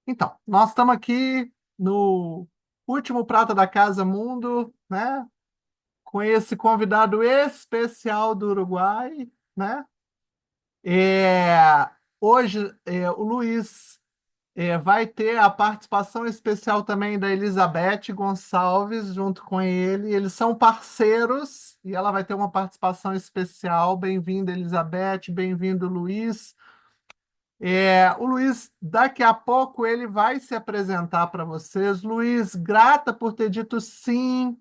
Então, nós estamos aqui no último Prata da Casa Mundo, né? Com esse convidado especial do Uruguai, né? É, hoje, o Luiz vai ter a participação especial também da Elizabeth Gonçalves junto com ele. Eles são parceiros e ela vai ter uma participação especial. Bem-vinda, Elizabeth, bem-vindo, Luiz. O Luiz, daqui a pouco ele vai se apresentar para vocês. Luiz, grata por ter dito sim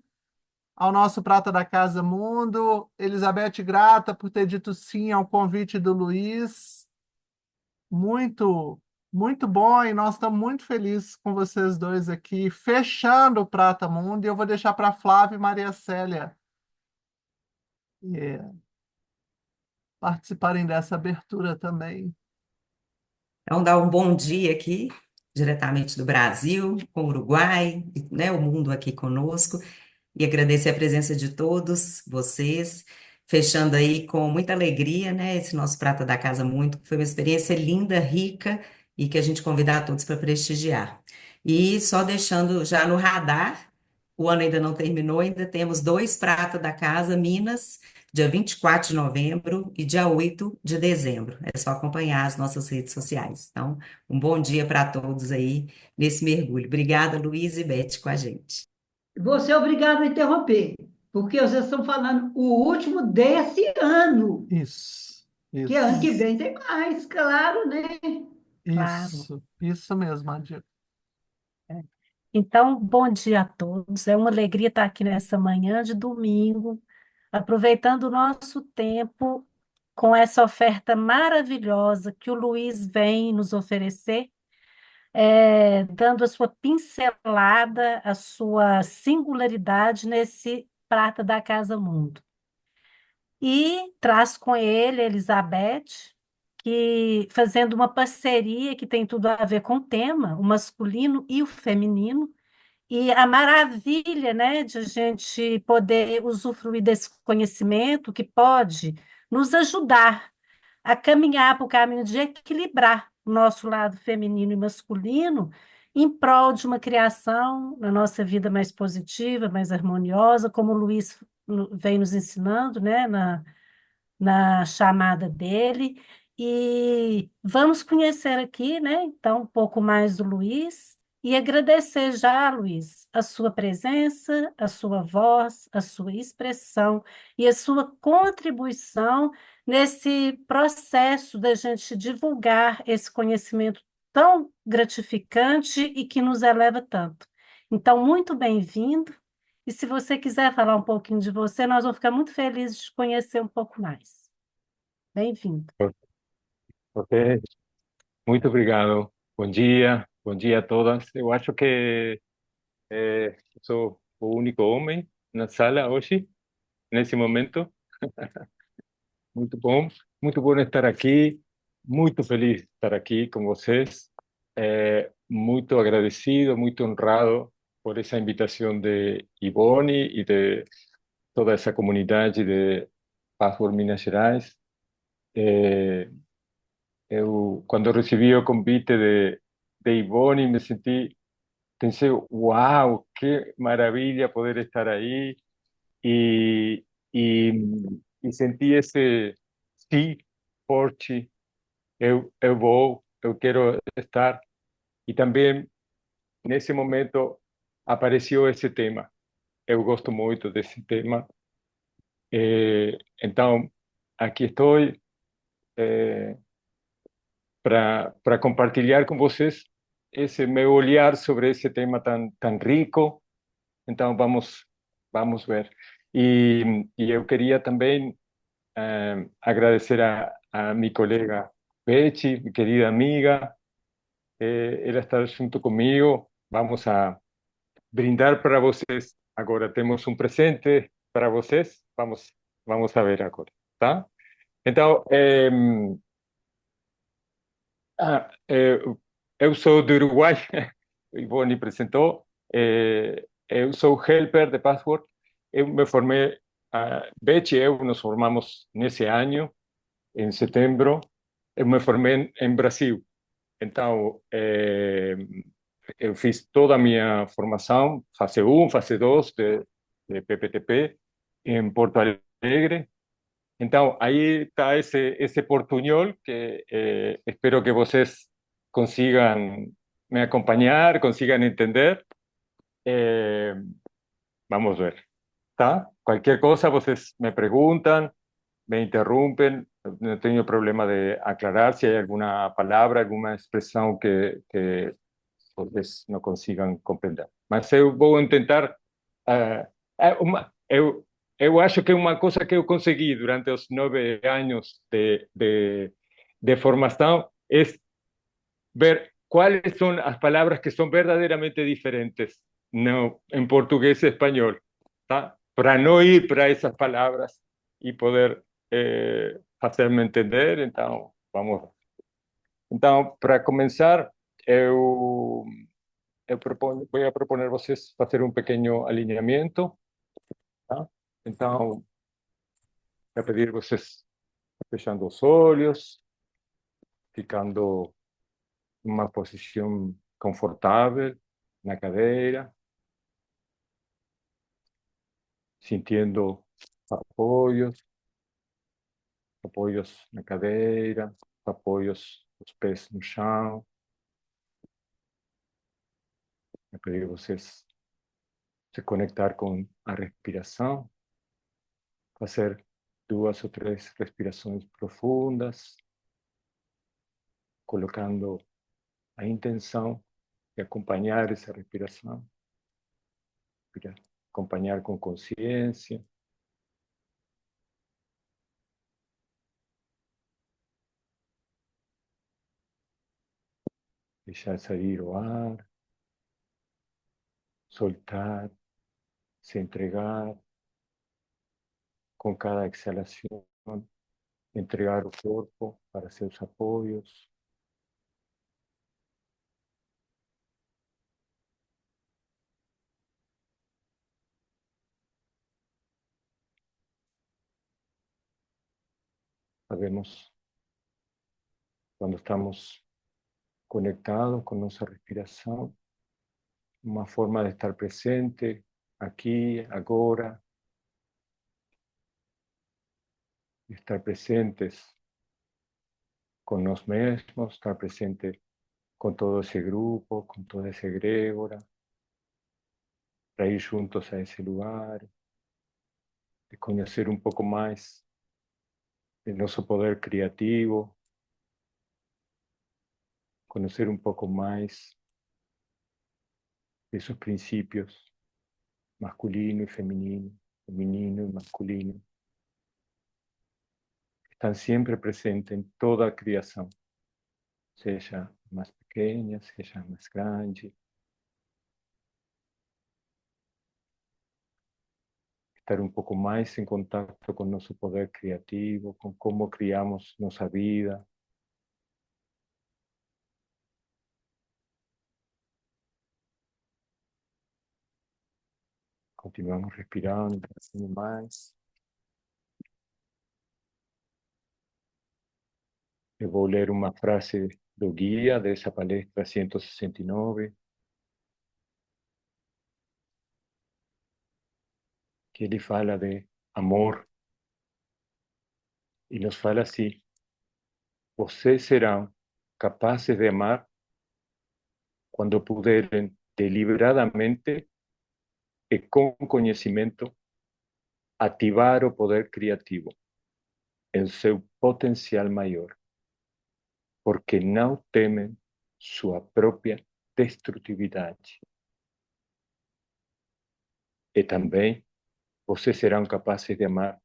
ao nosso Prata da Casa Mundo. Elizabeth, grata por ter dito sim ao convite do Luiz. Muito, muito bom e nós estamos muito felizes com vocês dois aqui, fechando o Prata Mundo. E eu vou deixar para Flávia e Maria Célia eh, participarem dessa abertura também. Então, dar um bom dia aqui, diretamente do Brasil, com o Uruguai, né, o mundo aqui conosco, e agradecer a presença de todos vocês, fechando aí com muita alegria, né, esse nosso Prata da Casa Muito, foi uma experiência linda, rica, e que a gente convidar a todos para prestigiar. E só deixando já no radar, o ano ainda não terminou, ainda temos dois Prata da Casa, Minas, dia 24 de novembro e dia 8 de dezembro. É só acompanhar as nossas redes sociais. Então, um bom dia para todos aí nesse mergulho. Obrigada, Luiz e Beth, com a gente. Você é obrigado a interromper, porque vocês estão falando o último desse ano, Isso, que ano que isso, vem tem mais, claro, né? Claro. isso mesmo, Adi. É. Então, bom dia a todos. É uma alegria estar aqui nessa manhã de domingo, aproveitando o nosso tempo com essa oferta maravilhosa que o Luiz vem nos oferecer, dando a sua pincelada, a sua singularidade nesse Prata da Casa Mundo. E traz com ele a Elizabeth, que fazendo uma parceria que tem tudo a ver com o tema, o masculino e o feminino, e a maravilha, né, de a gente poder usufruir desse conhecimento que pode nos ajudar a caminhar para o caminho de equilibrar o nosso lado feminino e masculino em prol de uma criação na nossa vida mais positiva, mais harmoniosa, como o Luiz vem nos ensinando, né, na chamada dele. E vamos conhecer aqui, né, então, um pouco mais do Luiz e agradecer já, Luiz, a sua presença, a sua voz, a sua expressão e a sua contribuição nesse processo da gente divulgar esse conhecimento tão gratificante e que nos eleva tanto. Então, muito bem-vindo. E se você quiser falar um pouquinho de você, nós vamos ficar muito felizes de conhecer um pouco mais. Bem-vindo. Ok, muito obrigado. Bom dia a todas. Eu acho que sou o único homem na sala hoje, nesse momento. Muito bom estar aqui. Muito feliz de estar aqui com vocês. Muito agradecido, muito honrado por essa invitação de Ivone e de toda essa comunidade de Password Minas Gerais. Eh, quando recebi o convite de Ivone, me senti pensé, wow, qué maravilla poder estar ahí y, y, y sentí ese sí, forte, eu vou, eu quero estar. E também, nesse momento, apareceu esse tema. Eu gosto muito desse tema. Então, aqui estou para compartilhar com vocês esse meu olhar sobre esse tema tão rico. Então, vamos ver. E eu queria também agradecer a minha colega Betty, minha querida amiga, ela está junto comigo. Vamos a brindar para vocês. Agora temos um presente para vocês. Vamos a ver agora, tá? Então, eu sou do Uruguai, Ivone apresentou. Eu sou helper de Password. Eu me formei, Beth e eu nos formamos nesse ano, em setembro. Eu me formei em Brasil. Então, eu fiz toda a minha formação, fase 1, fase 2 de PPTP, em Porto Alegre. Então, aí está esse portunhol que espero que vocês consigam me acompanhar, consigam entender. Eh, Vamos ver, tá? Qualquer coisa, vocês me perguntam, me interrumpen, no tengo problema de aclarar si hay alguna palabra, alguna expresión que vocês não consigam compreender. Mas eu vou tentar. Eu acho que uma coisa que eu consegui durante os 9 anos de formação é ver cuáles son las palabras que son verdaderamente diferentes no, en portugués y español, ¿tá? Para no ir para esas palabras y poder hacerme entender. Então, vamos. Então, para começar, voy a proponer a vocês fazer um pequeno alinhamento, tá? Então, voy a pedir a vocês fechando os olhos, ficando uma posição confortável na cadeira, sintiendo apoios, apoios na cadeira, apoios dos pés no chão. Eu pedir a vocês se conectar com a respiração, fazer 2 ou 3 respirações profundas, colocando a intenção de acompanhar essa respiração, acompanhar com consciência. Deixar sair o ar, soltar, se entregar com cada exhalação, entregar o corpo para seus apoios. Sabemos quando estamos conectados com nossa respiração, uma forma de estar presente aqui, agora, de estar presentes com nós mesmos, estar presente com todo esse grupo, com toda essa egrégora, para ir juntos a esse lugar, de conhecer um pouco mais do nosso poder criativo, conhecer um pouco mais desses princípios masculino e feminino, feminino e masculino, que estão sempre presentes em toda a criação, seja mais pequena, seja mais grande. Estar um pouco mais em contato com nosso poder criativo, com como criamos nossa vida. Continuamos respirando um pouquinho mais. Eu vou ler uma frase do guia dessa palestra 169, que ele fala de amor e nos fala assim: vocês serão capazes de amar quando puderem deliberadamente e com conhecimento ativar o poder criativo em seu potencial maior, porque não temem sua própria destrutividade. E também vocês serão capazes de amar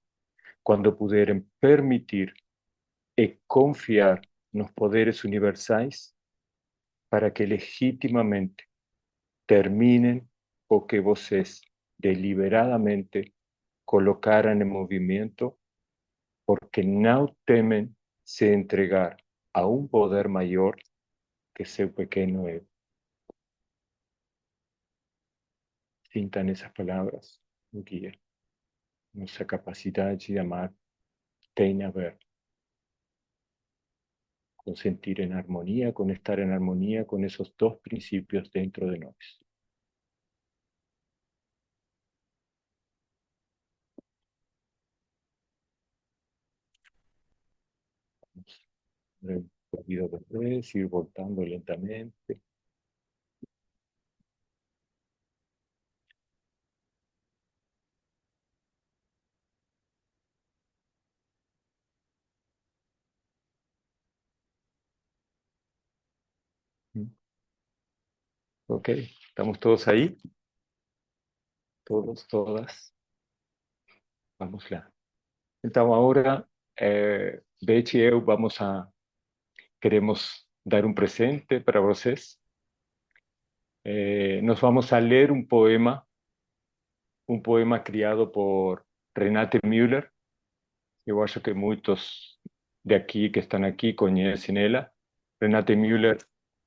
quando puderem permitir e confiar nos poderes universais para que legitimamente terminem o que vocês deliberadamente colocaram em movimento, porque não temem se entregar a um poder maior que seu pequeno eu. Sintam essas palavras no guia. Nossa capacidade de amar tem a ver con sentir en armonía, con estar en armonía con esos dos principios dentro de nosotros. Movido después, ir voltando lentamente. Ok, ¿estamos todos ahí? Todos, todas. Vamos lá. Então agora, Beth e eu queremos dar um presente para vocês. Nós vamos a ler um poema criado por Renate Müller. Eu acho que muitos de aqui que estão aqui conhecem ela. Renate Müller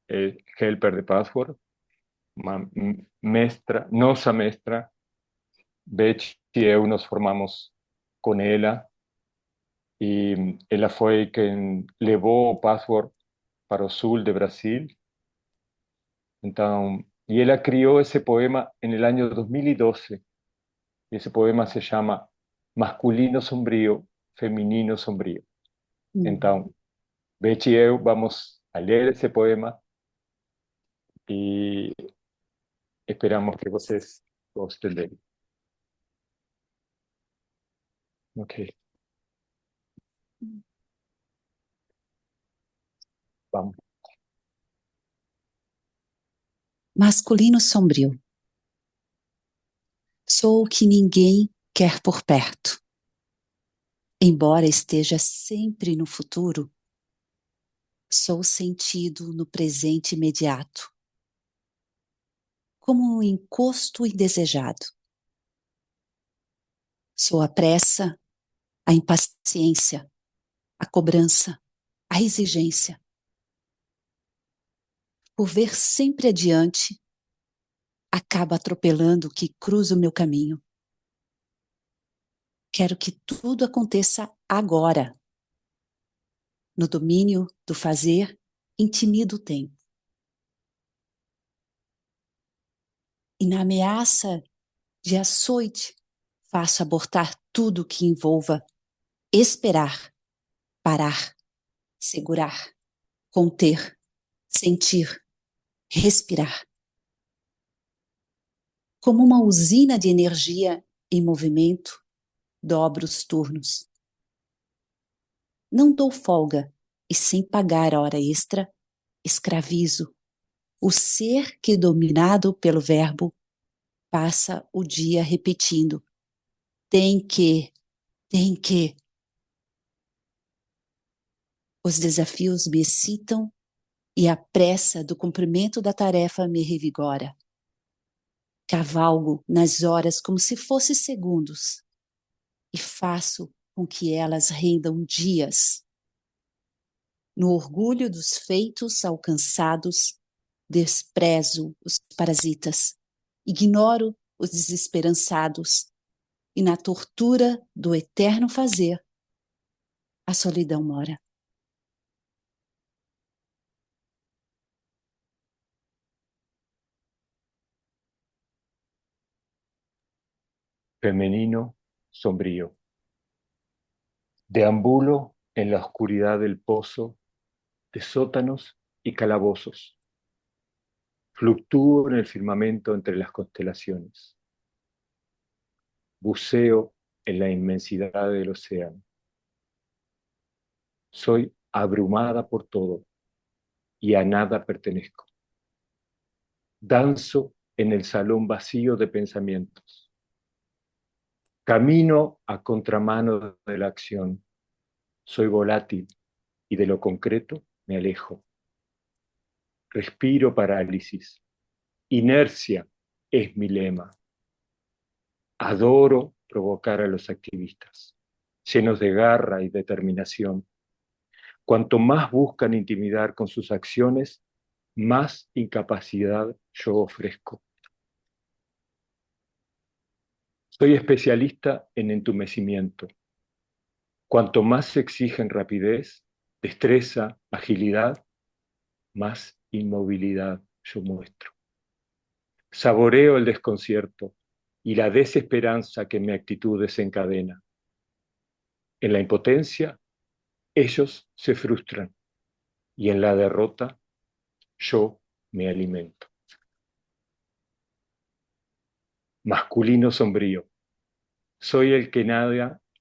é helper de Password, uma mestra, nossa mestra. Beth e eu nos formamos com ela e ela foi quem levou o Password para o sul de Brasil. Então, e ela criou esse poema no ano 2012. E esse poema se chama Masculino Sombrio, Feminino Sombrio. Então, Beth e eu vamos a ler esse poema e esperamos que vocês gostem dele. Ok, vamos. Masculino sombrio. Sou o que ninguém quer por perto. Embora esteja sempre no futuro, sou sentido no presente imediato, como um encosto indesejado. Sou a pressa, a impaciência, a cobrança, a exigência. Por ver sempre adiante, acaba atropelando o que cruza o meu caminho. Quero que tudo aconteça agora. No domínio do fazer, intimido o tempo. E na ameaça de açoite, faço abortar tudo que envolva esperar, parar, segurar, conter, sentir, respirar. Como uma usina de energia em movimento, dobro os turnos. Não dou folga e sem pagar a hora extra, escravizo o ser que, dominado pelo verbo, passa o dia repetindo: tem que, tem que. Os desafios me excitam e a pressa do cumprimento da tarefa me revigora. Cavalgo nas horas como se fossem segundos e faço com que elas rendam dias. No orgulho dos feitos alcançados, desprezo os parasitas, ignoro os desesperançados e na tortura do eterno fazer, a solidão mora. Femenino sombrío. Deambulo en la oscuridad del pozo de sótanos y calabozos. Fluctúo en el firmamento entre las constelaciones. Buceo en la inmensidad del océano. Soy abrumada por todo y a nada pertenezco. Danzo en el salón vacío de pensamientos. Camino a contramano de la acción. Soy volátil y de lo concreto me alejo. Respiro parálisis. Inercia es mi lema. Adoro provocar a los activistas, llenos de garra y determinación. Cuanto más buscan intimidar con sus acciones, más incapacidad yo ofrezco. Soy especialista en entumecimiento. Cuanto más se exigen rapidez, destreza, agilidad, más inmovilidad yo muestro. Saboreo el desconcierto y la desesperanza que mi actitud desencadena. En la impotencia, ellos se frustran y en la derrota, yo me alimento. Masculino sombrío. Soy el que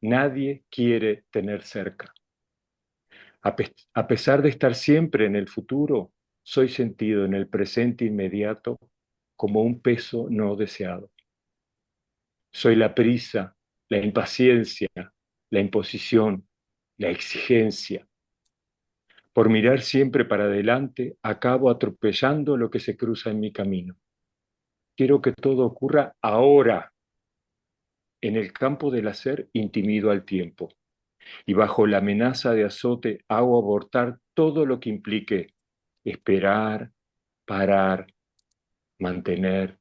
nadie quiere tener cerca. A pesar de estar siempre en el futuro, soy sentido en el presente inmediato como un peso no deseado. Soy la prisa, la impaciencia, la imposición, la exigencia. Por mirar siempre para adelante, acabo atropellando lo que se cruza en mi camino. Quiero que todo ocurra ahora. En el campo del hacer intimido al tiempo y bajo la amenaza de azote hago abortar todo lo que implique esperar, parar, mantener,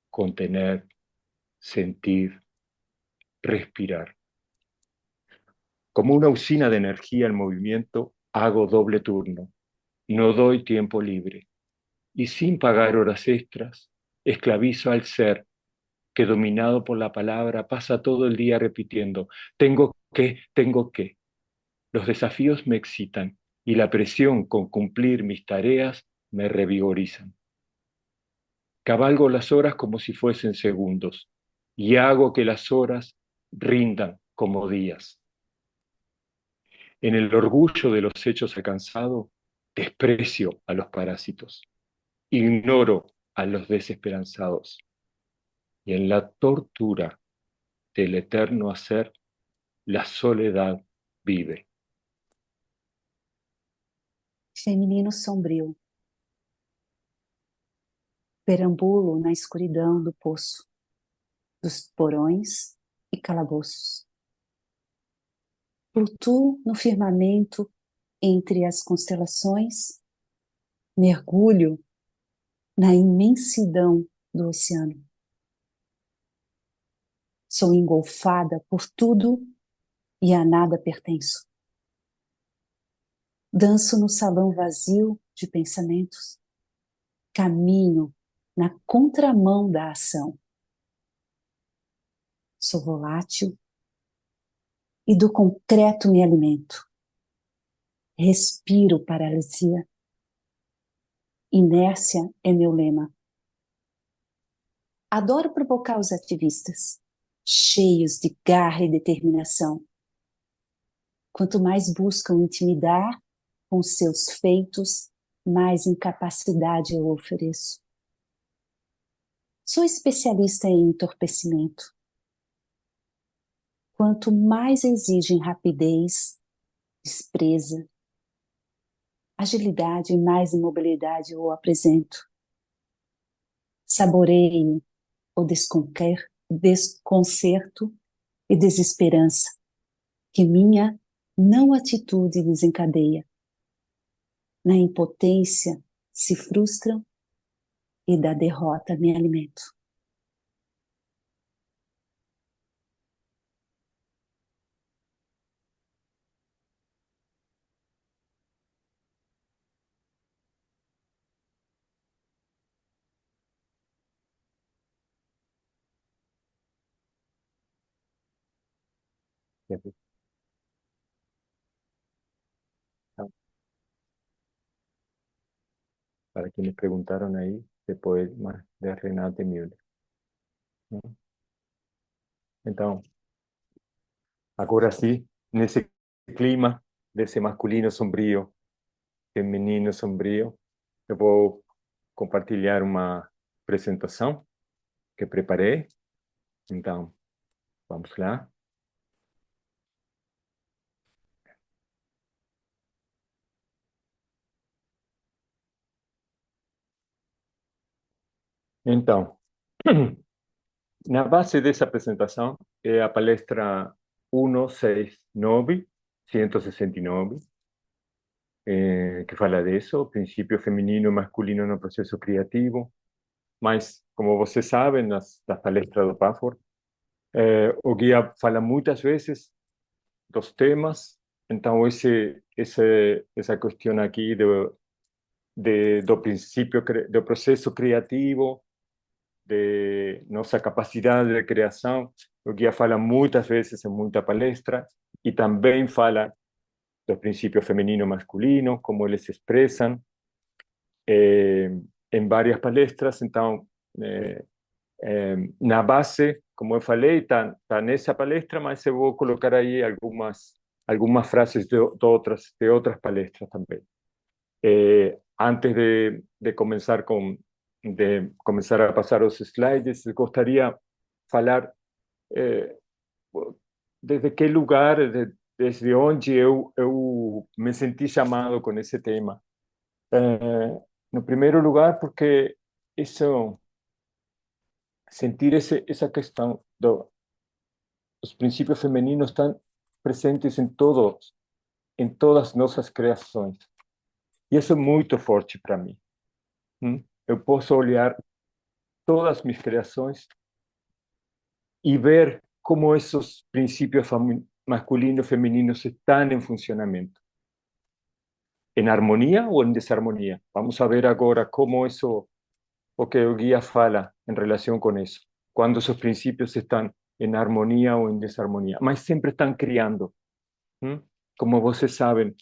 contener, sentir, respirar. Como una usina de energía en movimiento, hago doble turno. No doy tiempo libre. Y sin pagar horas extras, esclavizo al ser que, dominado por la palabra, pasa todo el día repitiendo, tengo que, tengo que. Los desafíos me excitan y la presión con cumplir mis tareas me revigorizan. Cabalgo las horas como si fuesen segundos y hago que las horas rindan como días. En el orgullo de los hechos alcanzados, desprecio a los parásitos, ignoro a los desesperanzados. Y en la tortura del eterno hacer, la soledad vive. Feminino sombrio. Perambulo na escuridão do poço, dos porões e calabouços. Flutuo no firmamento entre as constelações, mergulho na imensidão do oceano. Sou engolfada por tudo e a nada pertenço. Danço no salão vazio de pensamentos. Caminho na contramão da ação. Sou volátil e do concreto me alimento. Respiro paralisia. Inércia é meu lema. Adoro provocar os ativistas, cheios de garra e determinação. Quanto mais buscam intimidar com seus feitos, mais incapacidade eu ofereço. Sou especialista em entorpecimento. Quanto mais exigem rapidez, despreza, agilidade e mais imobilidade eu apresento. Saboreio o desconcerto e desesperança que minha não atitude desencadeia. Na impotência se frustram e da derrota me alimento. Para quienes preguntaron ahí, de poema de Renate Müller. Então, agora sim, nesse clima desse masculino sombrio, feminino sombrio, eu vou compartilhar uma apresentação que preparei. Então, vamos lá. Então, na base dessa apresentação é a palestra 169, 169, que fala disso, o princípio feminino e masculino no processo criativo. Mas, como vocês sabem, das palestras do Pafford, o guia fala muitas vezes dos temas então essa questão aqui do princípio, do processo criativo, de nossa capacidade de criação. O guia fala muitas vezes em muita palestra e também fala dos princípios feminino e masculino, como eles se expressam em várias palestras. Então, na base, como eu falei, está nessa palestra, mas eu vou colocar aí algumas frases de outras palestras também. Antes de começar a passar os slides, gostaria falar desde que lugar, desde onde eu me senti chamado com esse tema. No primeiro lugar, porque sentir essa questão dos princípios femininos estão presentes em todas nossas criações. E isso é muito forte para mim. Eu posso olhar todas minhas criações e ver como esses princípios masculinos e femininos estão em funcionamento. Em harmonia ou em desarmonia? Vamos a ver agora como isso, o que o guia fala em relação com isso. Quando esos princípios estão em harmonia ou em desarmonia. Mas sempre estão criando. Como vocês sabem,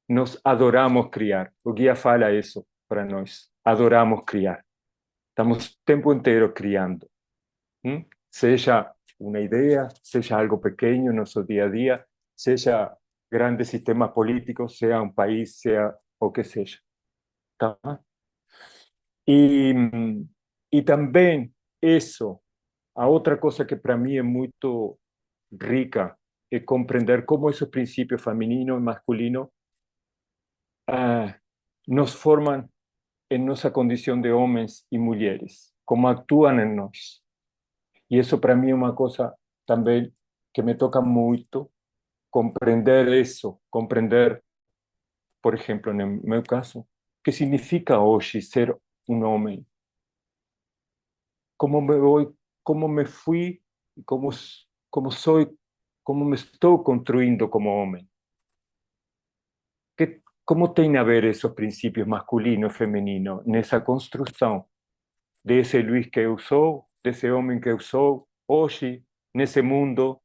nós adoramos criar. O guia fala isso para nós. Adoramos criar. Estamos o tempo inteiro criando. Seja uma ideia, seja algo pequeno no nosso dia a dia, seja grandes sistemas políticos, seja um país, seja o que seja. Tá? E também isso, a outra coisa que para mim é muito rica é compreender como esses princípios feminino e masculino nos formam em nossa condição de homens e mulheres, como atuam em nós. E isso para mim é uma coisa também que me toca muito, compreender isso, compreender, por exemplo, no meu caso, o que significa hoje ser um homem. Como me fui, como sou, como me estou construindo como homem. Como tem a ver esses princípios masculino e feminino nessa construção desse Luís que eu sou, desse homem que eu sou, hoje, nesse mundo,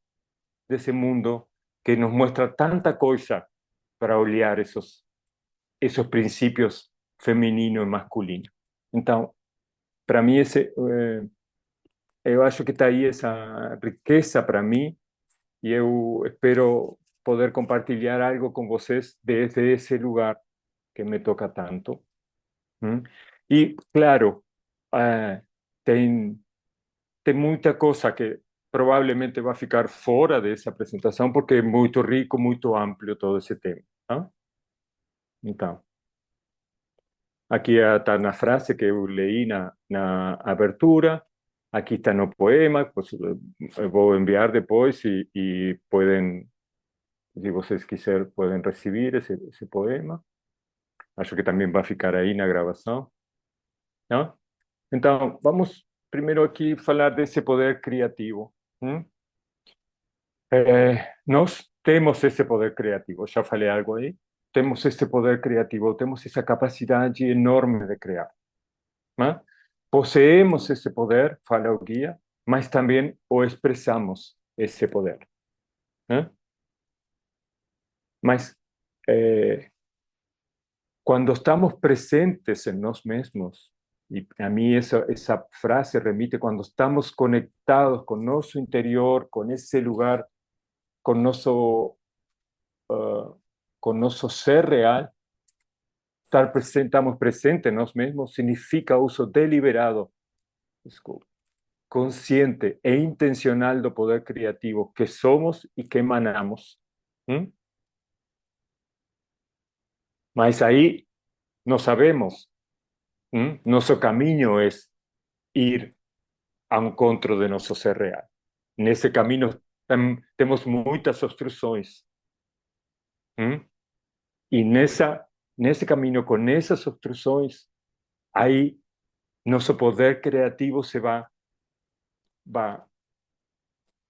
desse mundo que nos mostra tanta coisa para olhar esses princípios feminino e masculino. Então, para mim, eu acho que está aí essa riqueza para mim e eu espero poder compartilhar algo com vocês desde esse lugar que me toca tanto. E, claro, tem muita coisa que provavelmente vai ficar fora dessa apresentação, porque é muito rico, muito amplo todo esse tema. Então, aqui está na frase que eu leí na abertura, aqui está no poema, pues, eu vou enviar depois e podem, se vocês quiserem, podem receber esse poema. Acho que também vai ficar aí na gravação. Não? Então, vamos primeiro aqui falar desse poder criativo. Nós temos esse poder criativo, já falei algo aí. Temos esse poder criativo, temos essa capacidade enorme de criar. Possuímos esse poder, fala o guia, mas também o expressamos, esse poder. Mas quando estamos presentes em nós mesmos, e a mim essa frase remite quando estamos conectados com nosso interior, com esse lugar, com nosso ser real, estamos presentes en nosotros mismos significa uso deliberado, consciente e intencional del poder creativo que somos y que emanamos. Mas ahí no sabemos. Nuestro camino es ir a encontro de nuestro ser real. En ese camino tenemos muchas obstrucciones. Y en ese camino, con esas obstrucciones, ahí nuestro poder creativo se va.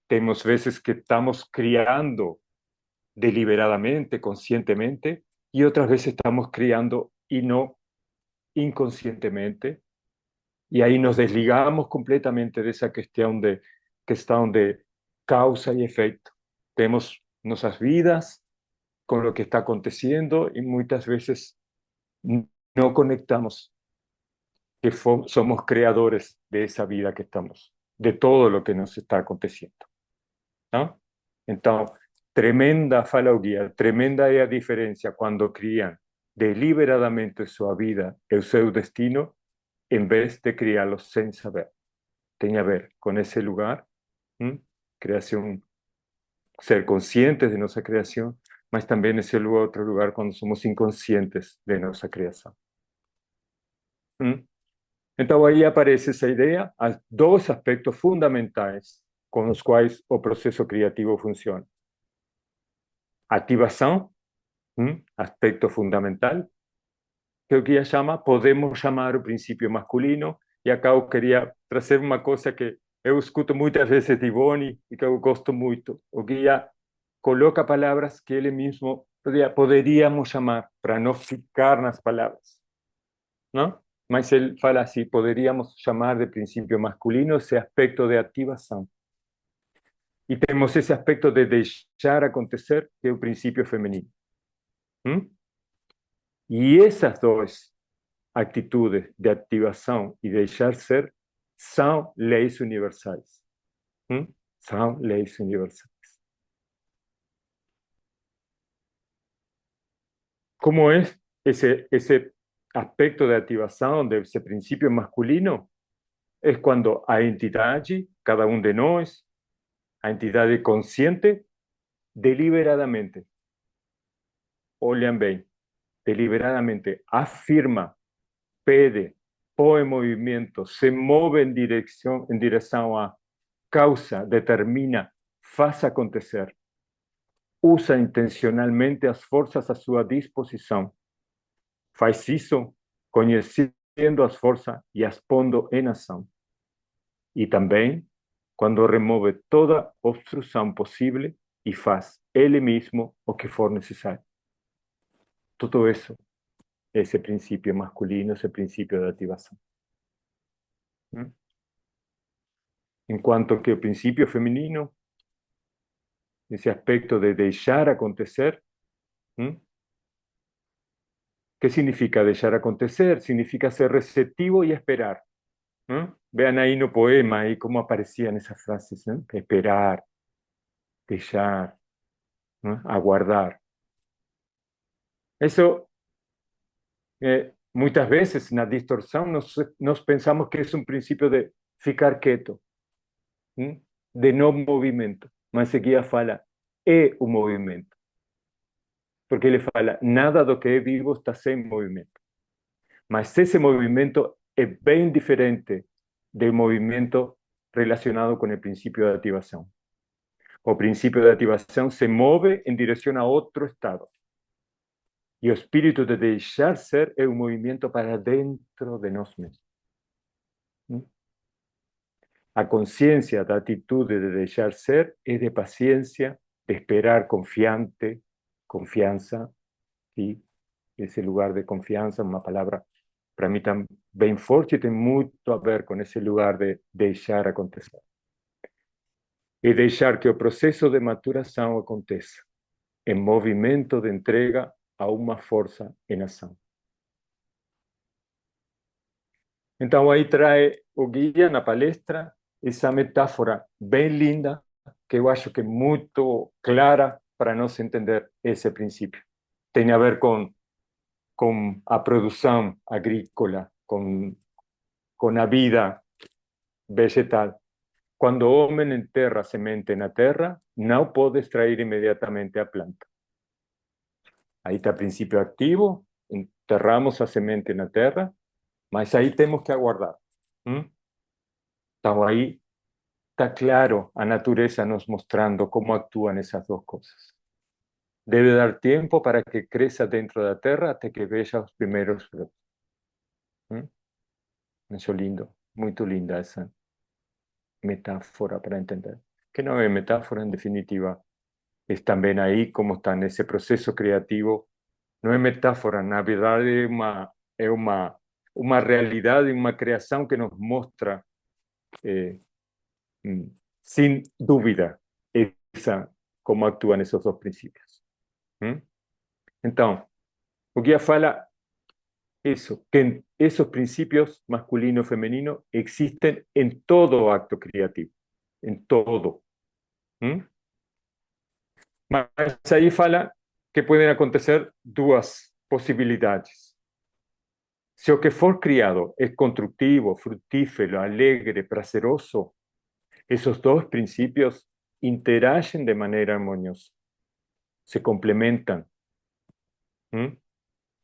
Tenemos veces que estamos criando deliberadamente, conscientemente, y otras veces estamos criando y no inconscientemente, y ahí nos desligamos completamente de esa cuestión de causa y efecto. Tenemos nuestras vidas con lo que está aconteciendo y muchas veces no conectamos que somos creadores de esa vida que estamos, de todo lo que nos está aconteciendo, ¿no? Entonces, tremenda falaguía, tremenda é a diferencia cuando crían deliberadamente su vida y su destino en vez de criarlos sin saber. Tiene a ver con ese lugar, creación, ser conscientes de nuestra creación, mas también ese lugar, otro lugar cuando somos inconscientes de nuestra creación. Entonces ahí aparece esa idea, dos aspectos fundamentales con los cuales el proceso creativo funciona. Activación, aspecto fundamental, que o que llama, podemos llamar o princípio masculino, e acá eu queria trazer uma coisa que eu escuto muitas vezes de Ivone e que eu gosto muito. O guia coloca palavras que ele mesmo poderíamos chamar, para não ficar nas palavras, não? Mas ele fala assim, poderíamos chamar de princípio masculino esse aspecto de ativação. E temos esse aspecto de deixar acontecer, que é o princípio feminino. E essas duas actitudes de activação e deixar ser são leis universais. São leis universais. Como é esse aspecto de activação desse princípio masculino? É quando a entidade, cada um de nós, a entidade consciente, deliberadamente, olhem bem, deliberadamente afirma, pede, põe em movimento, se move em direção a causa, determina, faz acontecer. Usa intencionalmente as forças à sua disposição. Faz isso conhecendo as forças e as pondo em ação. E também quando remove toda obstrução possível e faz ele mesmo o que for necessário. Tudo isso, esse princípio masculino, esse princípio de ativação. Enquanto que o princípio feminino, esse aspecto de deixar acontecer, ¿qué significa deixar acontecer? Significa ser receptivo y esperar. Vean ahí no poema, ahí cómo aparecían esas frases, ¿no? Esperar, deixar, ¿no? Aguardar. Eso, muchas veces en la distorsión nos pensamos que es un principio de ficar quieto, de no movimiento, mas seguida fala, é o movimento. Porque ele fala, nada do que é vivo está sem movimento. Mas esse movimento é bem diferente del movimiento relacionado con el principio de activación. O principio de activación se mueve en dirección a otro estado. Y el espíritu de deixar ser es un movimiento para dentro de nós mesmos. A conciencia da atitude de deixar ser es de paciencia, de esperar confiante, confianza, ¿sí? Ese lugar de confianza, una palabra para mí tan bem forte, tem muito a ver com esse lugar de deixar acontecer. E deixar que o processo de maturação aconteça em movimento de entrega a uma força em ação. Então aí traz o guia na palestra essa metáfora bem linda, que eu acho que é muito clara para nós entender esse princípio. Tem a ver com a produção agrícola, com a vida vegetal. Quando o homem enterra a semente na terra, não pode extrair imediatamente a planta. Aí está o princípio ativo, enterramos a semente na terra, mas aí temos que aguardar. Então aí está claro a natureza nos mostrando como actuam essas duas coisas. Debe dar tiempo para que crezca dentro de la tierra hasta que vea los primeros frutos. Eso lindo, muy linda esa metáfora para entender. Que no es metáfora en definitiva, es también ahí como está en ese proceso creativo. No es metáfora, na verdade é uma realidade, uma criação que nos mostra, eh, mm, sin dúvida, esa, como actúan esos dos principios. Então, o guía fala eso, que esos principios masculino y femenino existen en todo acto creativo, en todo. Mas aí fala que pueden acontecer duas posibilidades. Si o que for criado es constructivo, fructífero, alegre, prazeroso, esos dos principios interagem de manera armoniosa, se complementan.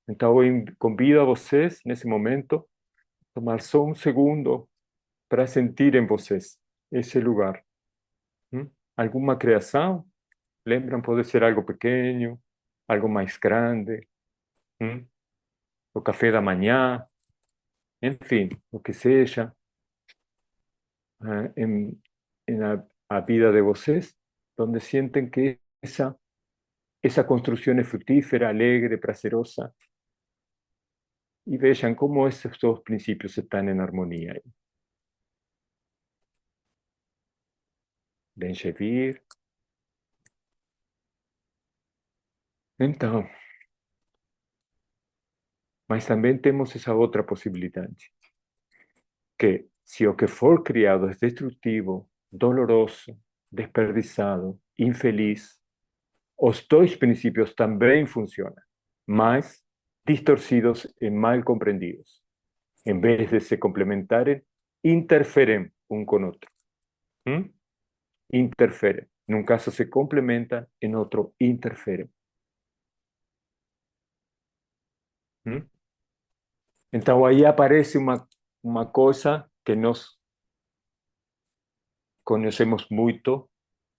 Então, eu convido a vocês, nesse momento, a tomar só um segundo para sentir em vocês esse lugar. Alguma criação? Lembram, pode ser algo pequeno, algo mais grande, o café da manhã, enfim, o que seja, em a vida de vocês, donde sienten que esa construcción es fructífera, alegre, prazerosa, y vean cómo esos dos principios están en armonía. Deixe vir. Então, mas também temos essa outra possibilidade, que se o que for criado é destrutivo, doloroso, desperdiçado, infeliz, os dois princípios também funcionam, mas distorcidos e mal compreendidos. En vez de se complementarem, interfieren um com outro. Interfieren. Num caso se complementam, em outro interfieren. Então aí aparece uma coisa que nós conhecemos muito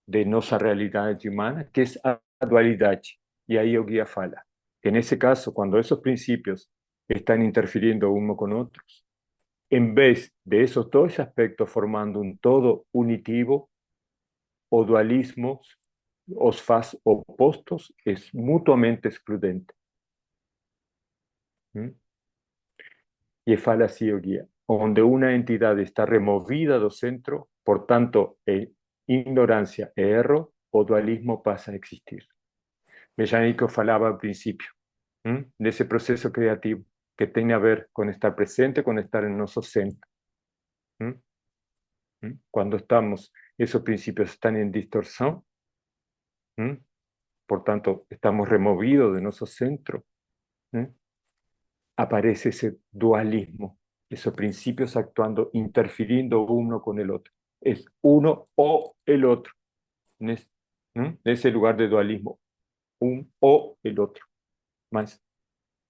de nossa realidade humana, que é a dualidade. E aí o guia fala que nesse caso, quando esses princípios estão interferindo uns com outros, em vez de esos dois aspectos formando um todo unitivo, o dualismo os faz opostos, é mutuamente excludente. E fala assim o guia, onde uma entidade está removida do centro, portanto, ignorância e erro, o dualismo passa a existir. Vejam aí que eu falava ao princípio, desse processo criativo, que tem a ver com estar presente, com estar em nosso centro. Quando estamos, esos principios están en distorsión, por tanto, estamos removidos de nuestro centro, aparece ese dualismo, esos principios actuando, interfiriendo uno con el otro. Es uno o el otro, en ese lugar de dualismo, un o el otro, más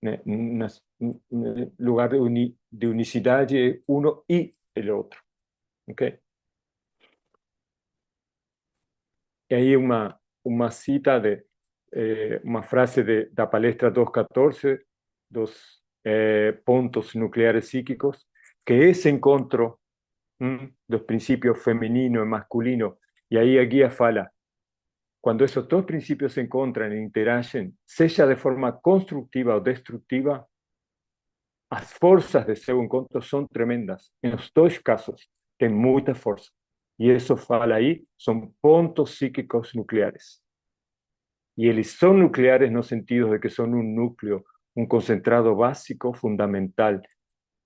un lugar de unicidad, uno y el otro. ¿Okay? E aí uma cita, uma frase da palestra 214, dos pontos nucleares psíquicos, que esse encontro dos princípios feminino e masculino, e aí a guia fala, quando esses dois princípios se encontram e interagem, seja de forma construtiva ou destrutiva, as forças de seu encontro são tremendas. Nos dois casos, tem muita força. Y eso fala ahí, son pontos psíquicos nucleares. Y ellos son nucleares no sentido de que son un núcleo, un concentrado básico, fundamental,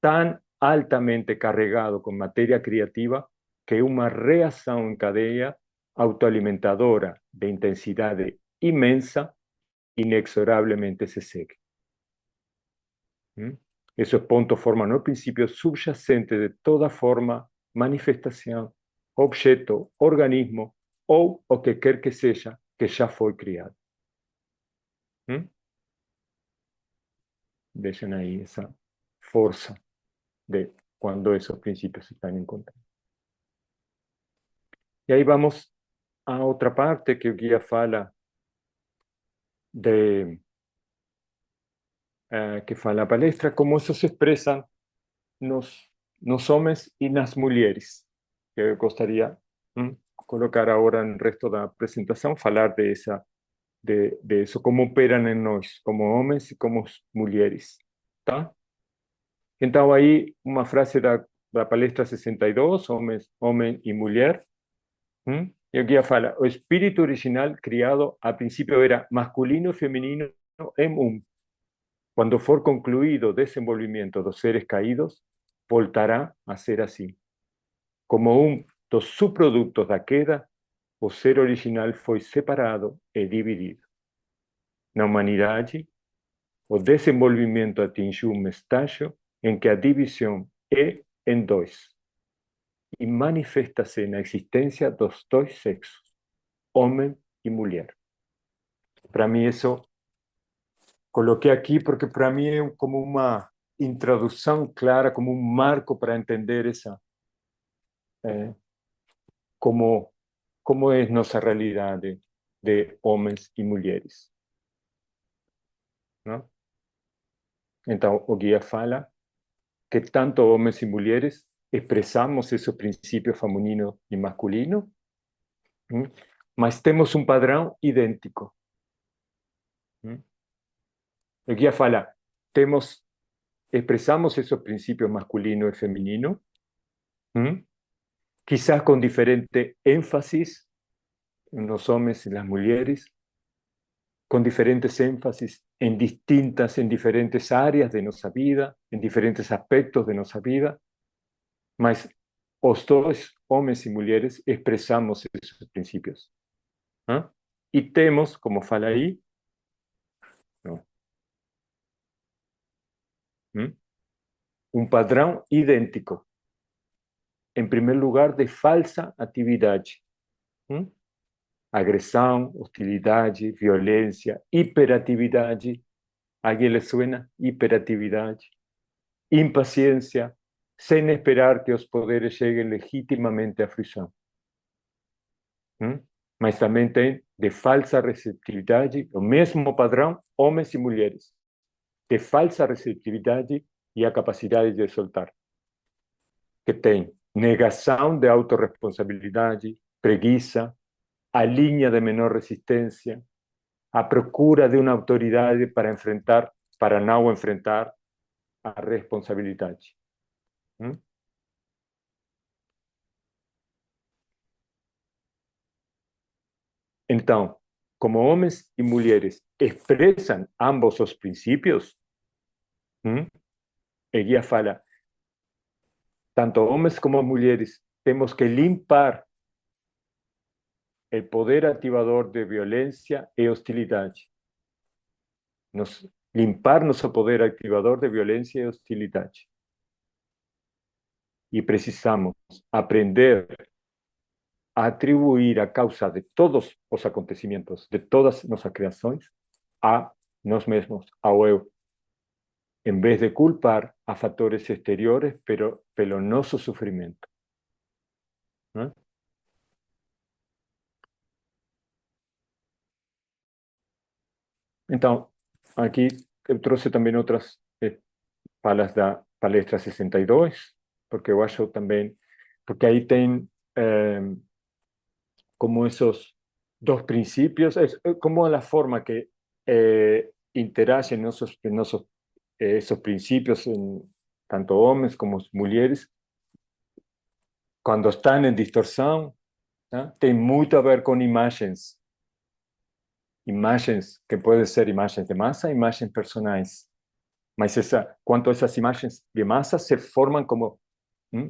tan altamente cargado con materia creativa que una reacción en cadena autoalimentadora de intensidad inmensa inexorablemente se segue. Esos puntos forman el principio subyacente de toda forma, manifestación, objeto, organismo ou o que quer que seja que já foi criado. Vejam aí essa força de quando esses princípios estão encontrados. E aí vamos a outra parte que o guia fala que fala a palestra, como isso se expressa nos homens e nas mulheres, que eu gostaria colocar agora no resto da apresentação, falar de isso, como operam em nós, como homens e como mulheres, tá? Então, aí, uma frase da palestra 62, homem e mulher, e o guia fala, o espírito original criado a princípio era masculino e feminino em um. Quando for concluído o desenvolvimento dos seres caídos, voltará a ser assim. Como um dos subprodutos da queda, o ser original foi separado e dividido. Na humanidade, o desenvolvimento atingiu um estágio em que a divisão é em dois e manifesta-se na existência dos dois sexos, homem e mulher. Para mim, isso coloquei aqui porque para mim é como uma introdução clara, como um marco para entender essa como é nossa realidade de homens e mulheres, não? Então, o guia fala que tanto homens e mulheres expressamos esse princípio feminino e masculino, mas temos um padrão idêntico. O guia fala, expressamos esos princípios masculino y femenino, quizás con diferente énfasis en los hombres y las mujeres, con diferentes énfasis en diferentes áreas de nuestra vida, en diferentes aspectos de nuestra vida, mas os dois, homens y mujeres, expresamos esos principios. Y temos, como fala ahí, un padrón idéntico. En primer lugar, de falsa atividade. Agressão, hostilidade, violência, hiperatividade. A alguém lhe suena? Hiperatividade. Impaciência, sem esperar que os poderes cheguem legitimamente à fruição. Mas também tem de falsa receptividade, o mesmo padrão, homens e mulheres. De falsa receptividade e a capacidade de soltar. Que tem negação de autorresponsabilidade, preguiça, a linha de menor resistência, a procura de uma autoridade para não enfrentar a responsabilidade. Então, como homens e mulheres expressam ambos os princípios, el guía fala, tanto homens como mulheres temos que limpar o poder ativador de violência e hostilidade. Limpar nosso poder ativador de violência e hostilidade. E precisamos aprender a atribuir a causa de todos os acontecimentos, de todas nossas criações, a nós mesmos, ao eu, en vez de culpar a factores exteriores, pelo nosso sofrimento. Então, aqui eu trouxe também outras falas da palestra 62, porque eu acho também, porque aí tem como esses dois princípios, como a forma que interagem esos principios, tanto hombres como mujeres, cuando están en distorsión, tiene mucho a ver con imágenes. Imágenes que pueden ser imágenes de masa, imágenes personales. Mas cuando esas imágenes de masa se forman como,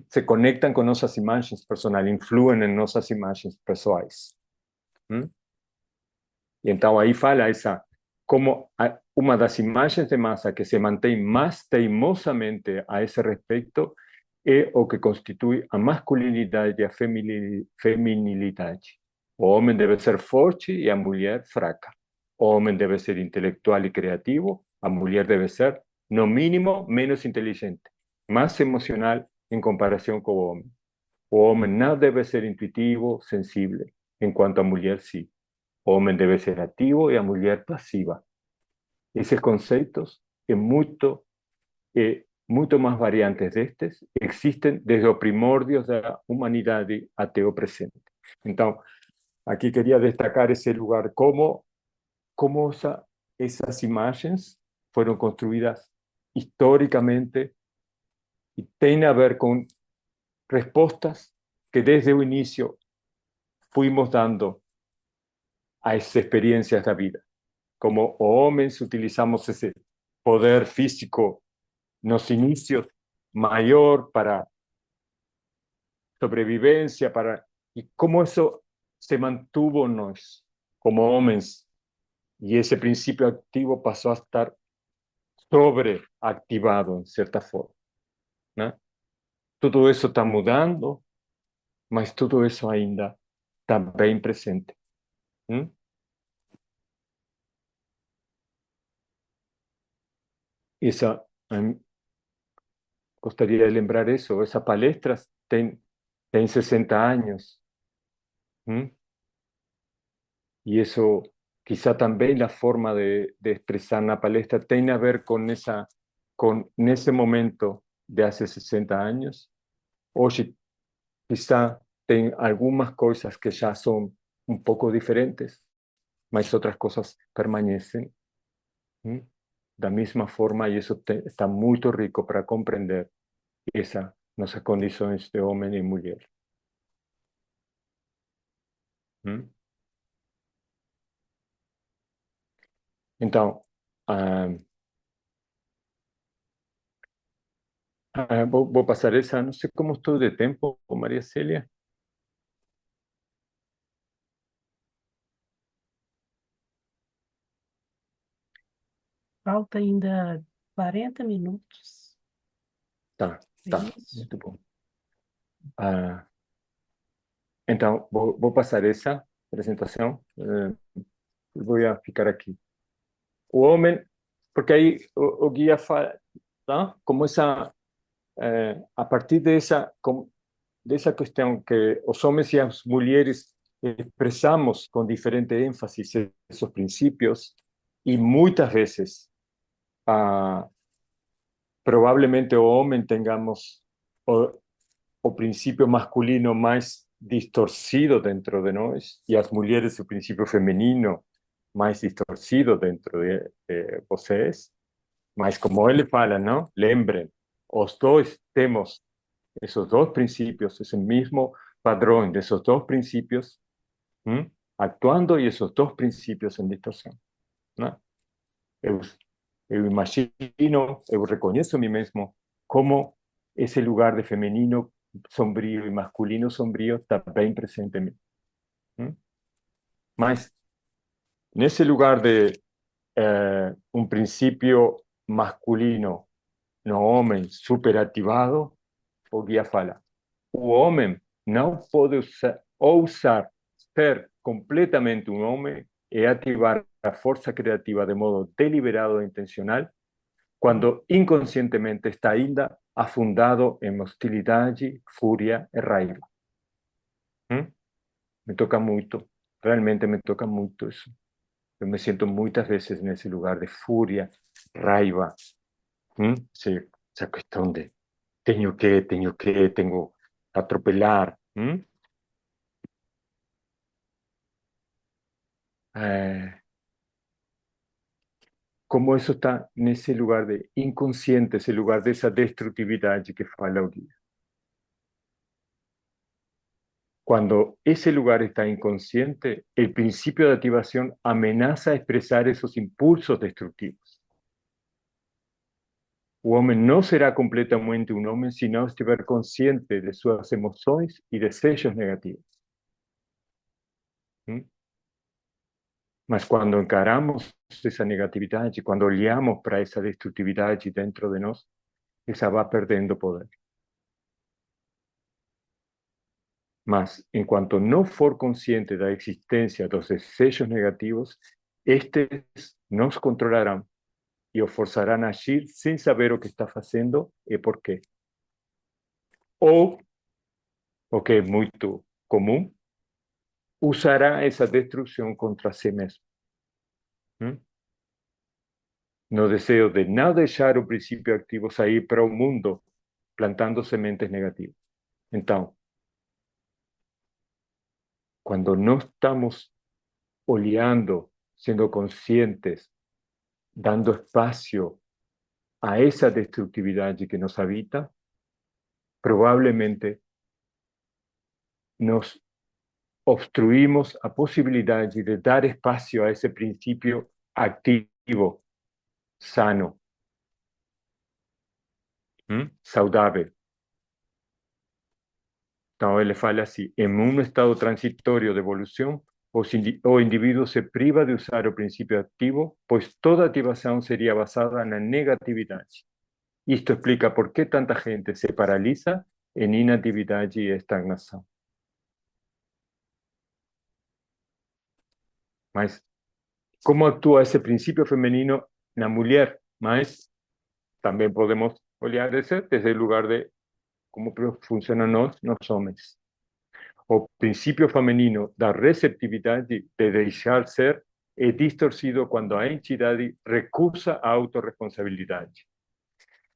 se conectan con nuestras imágenes personales, influyen en nuestras imágenes personales. Y entonces ahí fala como uma das imagens de massa que se mantém mais teimosamente a esse respeito é o que constitui a masculinidade e a feminilidade. O homem deve ser forte e a mulher fraca. O homem deve ser intelectual e criativo, a mulher deve ser, no mínimo, menos inteligente, mais emocional em comparação com o homem. O homem não deve ser intuitivo, sensível, enquanto a mulher sim. O homem deve ser ativo e a mulher passiva. Esses conceitos, muito mais variantes destes, existem desde os primórdios da humanidade até o presente. Então, aqui queria destacar esse lugar, como essas imagens foram construídas historicamente e tem a ver com respostas que desde o início fuimos dando a essas experiências da vida. Como homens utilizamos esse poder físico nos inicios mayor para sobrevivencia, y cómo eso se mantuvo nos como hombres y ese principio activo pasó a estar sobreactivado en cierta forma, ¿no? Todo eso está mudando, mas todo eso ainda está bem presente. ¿Mm? Esa, gostaria de lembrar eso, esa palestra tem 60 años. ¿Mm? Y eso, quizá también la forma de expresar la palestra tiene a ver con ese momento de hace 60 años. Hoy quizá tem algunas cosas que ya son un poco diferentes, mas otras cosas permanecen. ¿Mm? Da misma forma, y eso está muy rico para comprender nuestras condiciones de hombre y mujer. ¿Mm? Então, vou passar essa, não sei como estou de tempo, Maria Célia. Falta ainda 40 minutos. Tá, É tá, isso? muito bom. Então, vou passar essa apresentação. Vou ficar aqui. O homem, porque aí o guia fala, tá? Como a partir dessa questão que os homens e as mulheres expressamos com diferente ênfase esses princípios e muitas vezes probablemente o homem tengamos o princípio masculino mais distorcido dentro de nós e as mulheres o princípio feminino mais distorcido dentro de vocês. Mas como ele fala, não? Lembrem, os dois temos esos dos principios, ese mismo padrón de esos dos principios, actuando y esos dos principios en distorsión. ¿No? Eu imagino, eu reconheço a mí mismo como ese lugar de femenino sombrío y masculino sombrío está bien presente en mí. Mas, nesse lugar de un principio masculino no homem superativado, o guia fala, o homem não pode ousar ser completamente um homem e ativar a força criativa de modo deliberado e intencional quando inconscientemente está ainda afundado em hostilidade, fúria e raiva. Me toca muito, realmente me toca muito isso. Eu me sinto muitas vezes nesse lugar de fúria, raiva, essa questão de tengo que atropelar. Como eso está en ese lugar de inconsciente, ese lugar de esa destructividad que fala o guía. Cuando ese lugar está inconsciente, el principio de activación amenaza a expresar esos impulsos destructivos. O homem não será completamente um homem se não estiver consciente de suas emoções e desejos negativos. Mas quando encaramos essa negatividade, quando olhamos para essa destrutividade dentro de nós, essa vai perdendo poder. Mas, enquanto não for consciente da existência dos desejos negativos, estes nos controlarão e o forçarão a agir sem saber o que está fazendo e por quê. Ou, o que é muito comum, usará essa destruição contra si mesmo. No desejo de não deixar o princípio activo sair para o mundo, plantando sementes negativas. Então, cuando no estamos oleando, siendo conscientes, dando espacio a esa destructividad que nos habita, probablemente nos obstruimos a posibilidad de dar espacio a ese principio activo, sano, saudável. Então ele fala assim, em um estado transitório de evolução, o indivíduo se priva de usar o princípio ativo, pois toda ativação seria basada na negatividade. Isto explica por que tanta gente se paralisa em inatividade e estagnação. Mas como atua esse princípio feminino na mulher? Mas também podemos olhar desde o lugar de como funcionam nós homens. O princípio feminino da receptividade de deixar ser é distorcido quando a entidade recusa a autorresponsabilidade.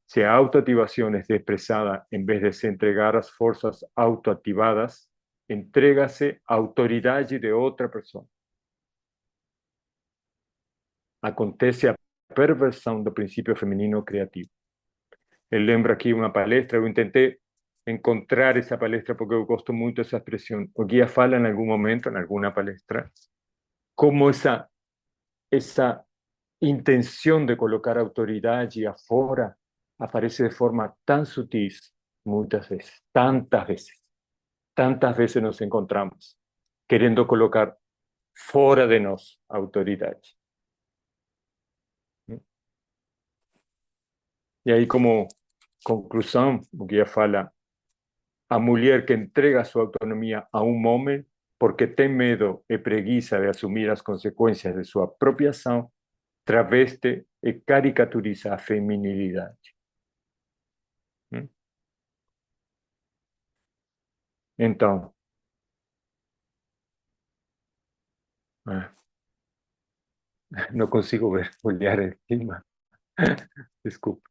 Se a autoativação é expressada em vez de se entregar às forças autoativadas, entrega-se a autoridade de outra pessoa. Acontece a perversão do princípio feminino criativo. Eu lembro aqui uma palestra, eu tentei encontrar essa palestra porque eu gosto muito dessa expressão. O guia fala em algum momento, em alguma palestra, como essa intenção de colocar autoridade afora aparece de forma tão sutil, muitas vezes, tantas vezes nos encontramos querendo colocar fora de nós a autoridade. E aí, como conclusão, o guia fala, a mulher que entrega sua autonomia a um homem porque tem medo e preguiça de assumir as consequências de sua própria ação, traveste e caricaturiza a feminilidade. Então, não consigo ver, olhar em cima. Desculpa.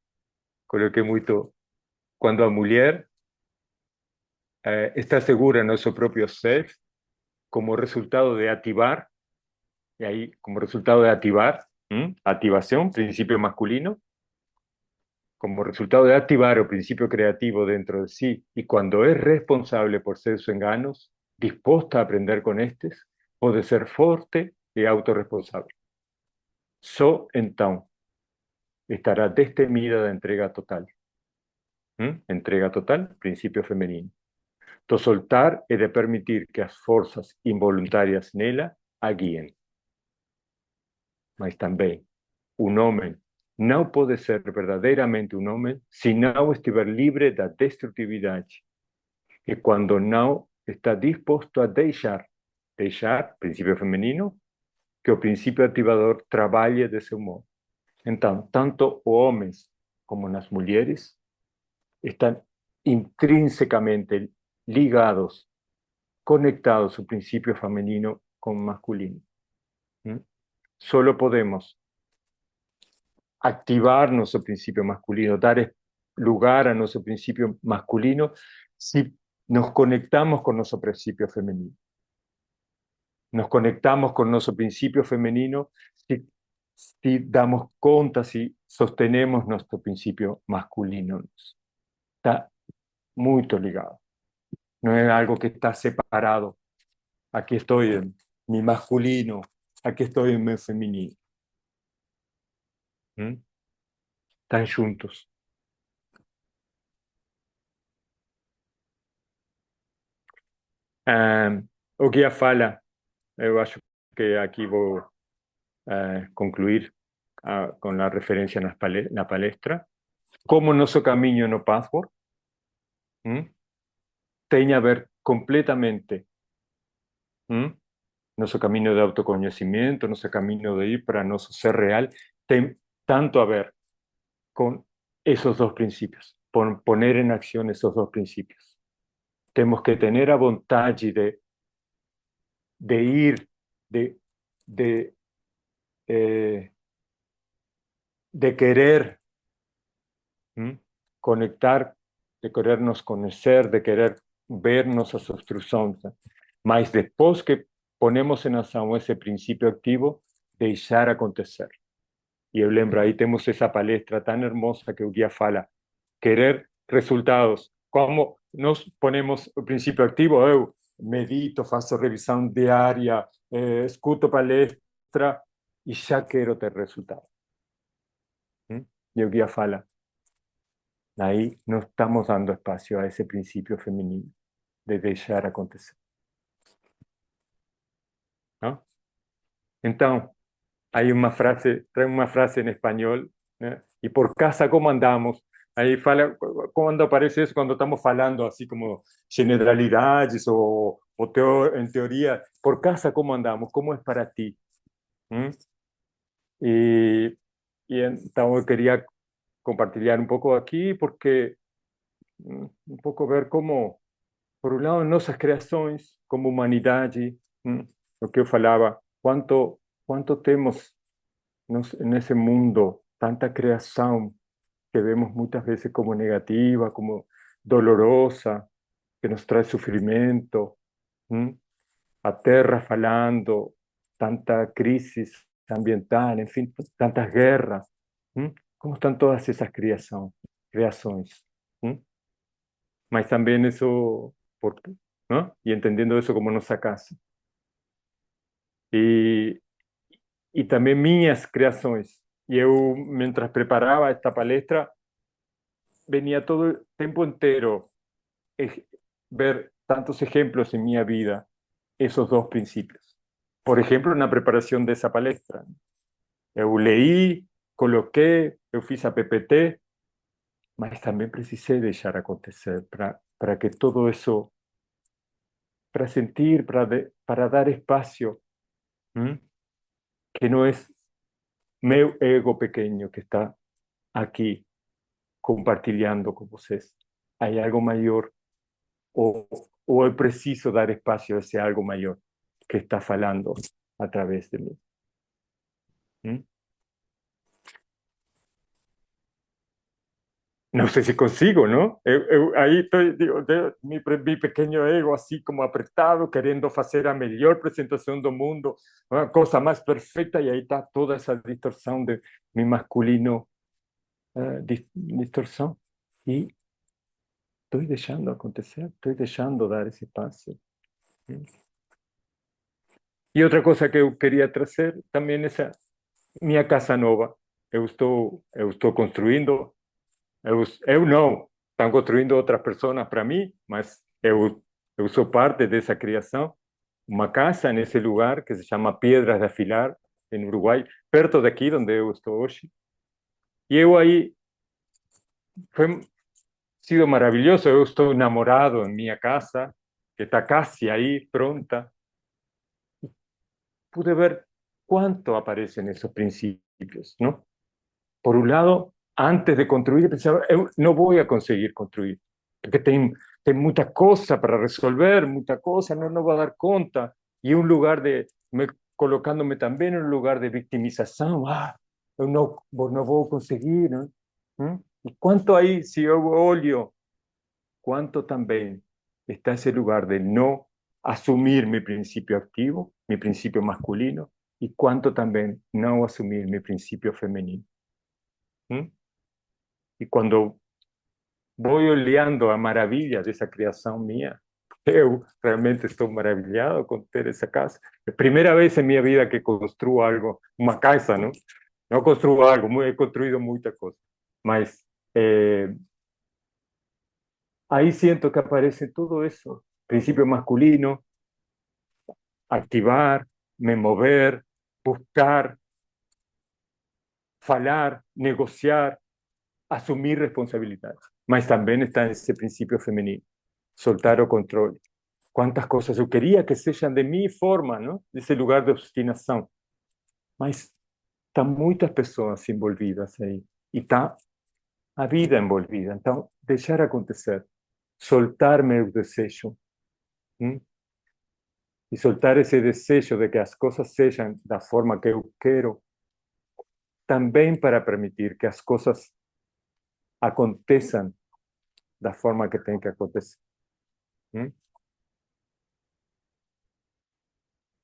Coloquei muito. Quando a mulher está segura no seu próprio ser, como resultado de ativar, y ahí como resultado de ativar, activación, principio masculino, como resultado de activar el principio creativo dentro de sí, y cuando es responsable por seus enganos, dispuesta a aprender con estes, puede ser fuerte y autorresponsable. Só então estará destemida da entrega total. Entrega total, principio femenino. Do soltar e de permitir que as forças involuntarias nela a guiem. Mas também, um homem não pode ser verdadeiramente um homem se não estiver livre da destrutividade. E quando não está disposto a deixar, princípio feminino, que o princípio ativador trabalhe de seu modo. Então, tanto os homens como nas mulheres estão intrinsecamente ligados, conectados ao princípio feminino com o masculino. Solo podemos activar nuestro principio masculino, dar lugar a nuestro principio masculino si nos conectamos con nuestro principio femenino. Nos conectamos con nuestro principio femenino si damos cuenta, si sostenemos nuestro principio masculino. Está muy ligado. No es algo que está separado. Aquí estoy en mi masculino, aquí estoy en mi femenino. Están juntos. O guia fala, eu acho que aqui vou concluir com a referência na palestra, como nosso caminho no Pathwork tem a ver completamente nosso caminho de autoconhecimento, nosso caminho de ir para nosso ser real, tem tanto a ver com esos dos princípios, poner en acción esos dos principios. Tenemos que tener a vontade de ir, de querer conectar, de querernos conocer, de querer ver nuestras obstrucciones. Mas depois que ponemos em ação esse princípio ativo, deixar acontecer. E eu lembro, aí temos essa palestra tão hermosa que o guia fala, querer resultados. Como nós ponemos o princípio ativo, eu medito, faço revisão diária, escuto palestra e já quero ter resultado. E o guia fala, aí não estamos dando espaço a esse princípio feminino de deixar acontecer. Não? Então, hay trae una frase en español, ¿no? Y por casa, ¿cómo andamos? Ahí fala, cuando aparece eso, cuando estamos hablando así como generalidades en teoría, por casa, ¿cómo andamos? ¿Cómo es para ti? ¿Mm? Y, y entonces quería compartir un poco aquí porque un poco ver cómo, por un lado, nuestras creaciones como humanidad, lo que yo falaba, cuánto tenemos en ese mundo, tanta creación que vemos muchas veces como negativa, como dolorosa, que nos trae sufrimiento, ¿m? A terra falando, tanta crisis ambiental, en fin, tantas guerras. ¿M? ¿Cómo están todas esas creaciones? ¿M? Mas también eso, ¿no? Y entendiendo eso como nuestra casa. Y, y también minhas criações. E eu, mientras preparaba esta palestra, venía todo el tiempo entero ver tantos ejemplos en mi vida, esos dos principios. Por ejemplo, en la preparación de esa palestra. Eu leí, coloqué, eu fiz a PPT, mas também precisei deixar acontecer para que todo eso, para sentir, para dar espacio, que no es meu ego pequeño que está aquí compartilhando con vocês. Hay algo mayor o es preciso dar espacio a ese algo mayor que está falando a través de mí. ¿Mm? No sé si consigo, ¿no? Ahí estoy, digo, mi pequeño ego así como apretado, queriendo hacer a mejor presentación del mundo, una cosa más perfecta, y ahí está toda esa distorsión de mi masculino, distorsión. Y estoy dejando acontecer, estoy dejando dar ese paso. Y otra cosa que eu queria trazer também essa minha casa nova. Eu estou construindo, eu não, estão construindo outras pessoas para mim, mas eu sou parte dessa criação. Uma casa nesse lugar que se chama Piedras de Afilar, em Uruguai, perto daqui onde eu estou hoje. E eu aí, foi sido maravilhoso, eu estou enamorado em minha casa, que está casi aí, pronta. Pude ver cuánto aparecen esos principios, ¿no? Por un lado, antes de construir, pensaba, no voy a conseguir construir, porque tengo mucha cosa para resolver, mucha cosa, no voy a dar cuenta. Y un lugar colocándome también en un lugar de victimización, yo no voy a conseguir, ¿no? ¿Y cuánto ahí, si yo olho, cuánto también está ese lugar de no asumir mi principio activo, mi principio masculino, y cuánto también no asumir mi principio femenino. Y cuando voy oleando a maravillas de esa creación mía, yo realmente estoy maravillado con tener esa casa. Es la primera vez en mi vida que construyo algo, una casa, ¿no? No construyo algo, he construido muchas cosas, mas ahí siento que aparece todo eso, principio masculino, activar, me mover, buscar, falar, negociar, asumir responsabilidades. Mas también está ese principio femenino, soltar o control. Cuántas cosas yo quería que sean de mi forma, ¿no? De ese lugar de obstinación. Mas están muchas personas envolvidas ahí. Y está a vida envolvida. Entonces, dejar acontecer. Soltar meu desejo. Y soltar ese deseo de que las cosas sean de la forma que yo quiero, también para permitir que las cosas aconteçam da forma que tem que acontecer.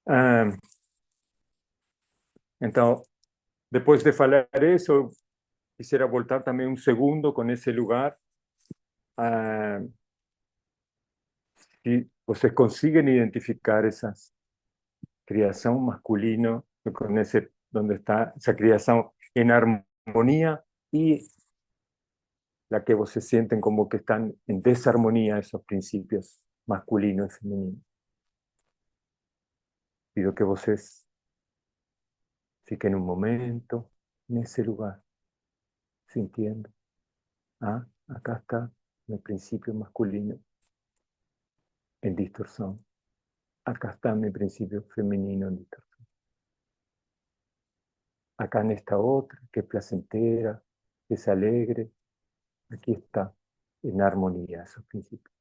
Ah, então, depois de falar isso, eu quisiera voltar também um segundo com esse lugar. Ah, si vocês conseguem identificar essa criação masculina con ese, donde está esa criación en armonía y la que vos se sienten como que están en desarmonía esos principios masculino y femenino. Pido que vocês fiquen un momento en ese lugar, sintiendo. Ah, acá está el principio masculino en distorsión. Acá está mi principio femenino en distorsión. Acá en esta otra, que es placentera, que es alegre. Aquí está en armonía esos principios.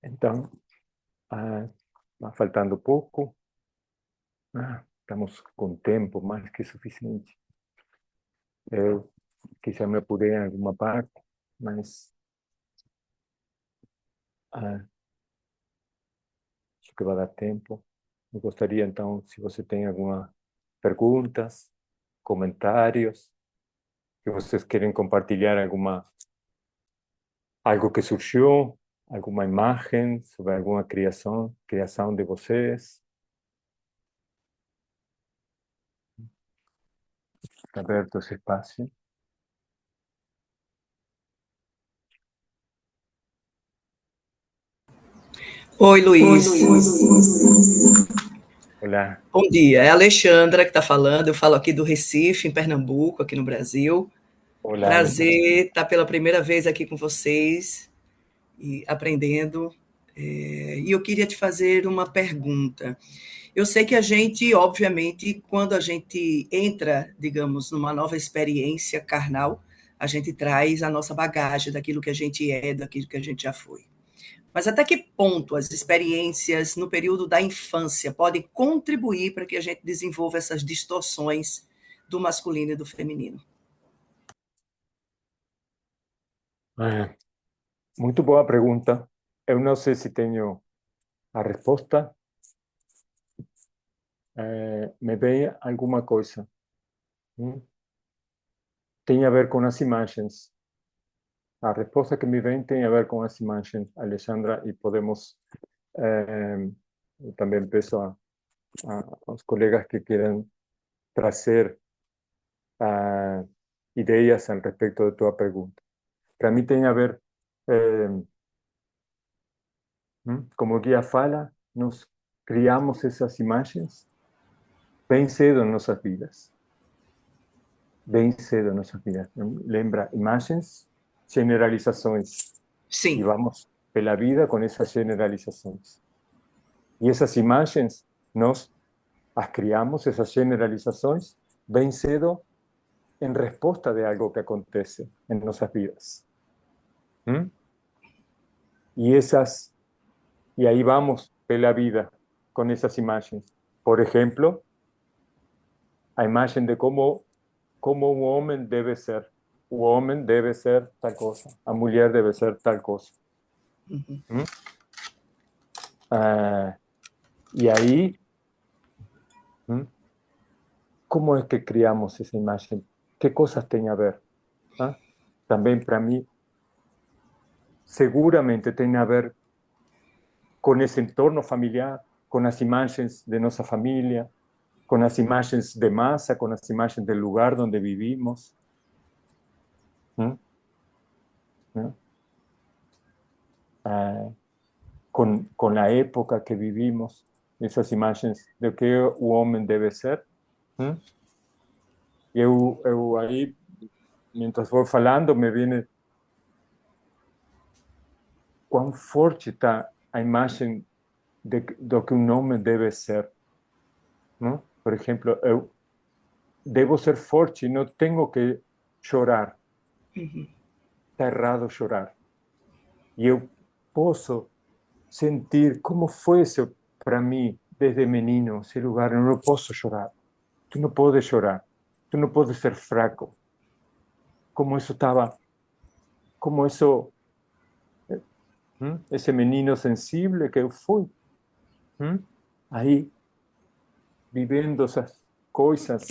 Então, va faltando pouco. Estamos com tempo mais que suficiente. Eu quizá me apurei em alguma parte, mas acho que vai dar tempo. Eu gostaria, então, se você tem alguma perguntas, comentários, que vocês querem compartilhar algo que surgiu, alguma imagem sobre alguma criação de vocês. Está aberto esse espaço. Oi, Luiz. Olá. Bom dia. É a Alexandra que está falando. Eu falo aqui do Recife, em Pernambuco, aqui no Brasil. Olá, Prazer estar pela primeira vez aqui com vocês e aprendendo. E eu queria te fazer uma pergunta. Eu sei que a gente, obviamente, quando a gente entra, digamos, numa nova experiência carnal, a gente traz a nossa bagagem daquilo que a gente é, daquilo que a gente já foi. Mas até que ponto as experiências no período da infância podem contribuir para que a gente desenvolva essas distorções do masculino e do feminino? Muito boa pergunta. Eu não sei se tenho a resposta. Me vem alguma coisa. Tem a ver com as imagens. A resposta que me vem tem a ver com as imagens, Alexandra, e podemos... eu também peço aos colegas que queiram trazer ideias a respeito de tua pergunta. Para mim tem a ver, como o guia fala, nós criamos essas imagens bem cedo em nossas vidas. Bem cedo em nossas vidas. Lembra, imagens, generalizações. Sim. E vamos pela vida com essas generalizações. E essas imagens, nós as criamos, essas generalizações, bem cedo, em resposta de algo que acontece em nossas vidas. E aí vamos pela vida com essas imagens. Por exemplo, a imagem de como um homem deve ser. O homem deve ser tal coisa. A mulher deve ser tal coisa. E aí, como é que criamos essa imagem? Que coisas tem a ver? Também, para mim, seguramente tem a ver com esse entorno familiar, com as imagens de nossa família, com as imagens de massa, com as imagens do lugar onde vivimos. Com a época que vivimos, essas imagens de que o homem deve ser. Eu aí, mientras vou falando, me vem quão forte está a imagem do que um homem deve ser. Por exemplo, eu devo ser forte, não tenho que chorar. Está errado chorar. E eu posso sentir como foi isso para mim desde menino, esse lugar. Eu não posso chorar. Tu não podes chorar. tú no puedes ser fraco. Como eso estaba, como eso, ese menino sensible que fui, ahí viviendo esas cosas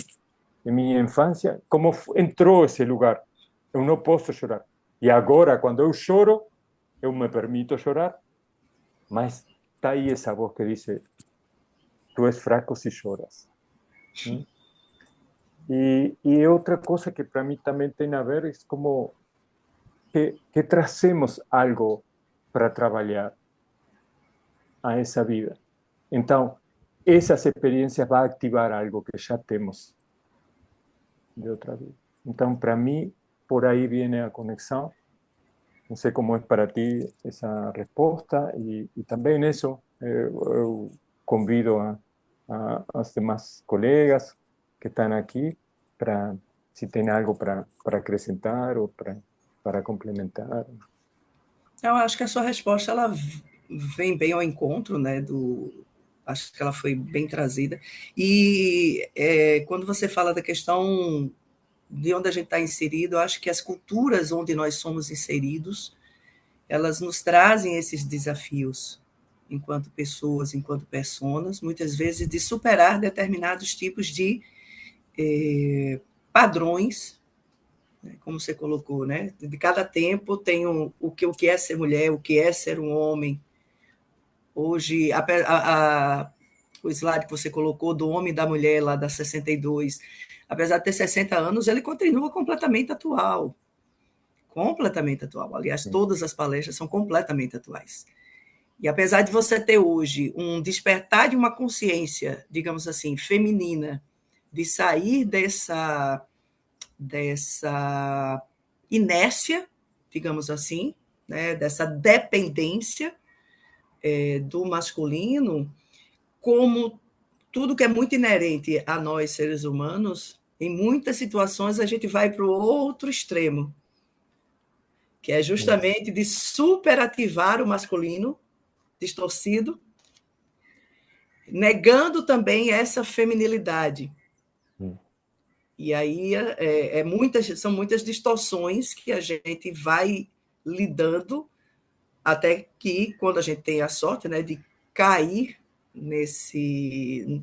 de mi infancia, como entrou esse lugar. Eu não posso chorar. E agora, quando eu choro, eu me permito chorar, mas está aí essa voz que diz: tu és fraco se choras. E outra coisa que para mim também tem a ver é como que trazemos algo para trabalhar a essa vida. Então, essas experiências vão ativar algo que já temos de outra vida. Então, para mim, por aí vem a conexão. Não sei como é para ti essa resposta e também isso eu convido as demais colegas que estão aqui para se tem algo para acrescentar ou para complementar. Eu acho que a sua resposta ela vem bem ao encontro, né? Acho que ela foi bem trazida. E quando você fala da questão de onde a gente está inserido, eu acho que as culturas onde nós somos inseridos, elas nos trazem esses desafios enquanto pessoas, enquanto personas, muitas vezes de superar determinados tipos de padrões, né, como você colocou, né? De cada tempo tem o que é ser mulher, o que é ser um homem. Hoje, o slide que você colocou do homem e da mulher lá da 62, apesar de ter 60 anos, ele continua completamente atual. Completamente atual. Aliás, todas as palestras são completamente atuais. E apesar de você ter hoje um despertar de uma consciência, digamos assim, feminina, de sair dessa inércia, digamos assim, né, dessa dependência do masculino, como tudo que é muito inerente a nós, seres humanos, em muitas situações a gente vai para o outro extremo, que é justamente de superativar o masculino distorcido, negando também essa feminilidade. E aí são muitas distorções que a gente vai lidando até que, quando a gente tem a sorte, né, de cair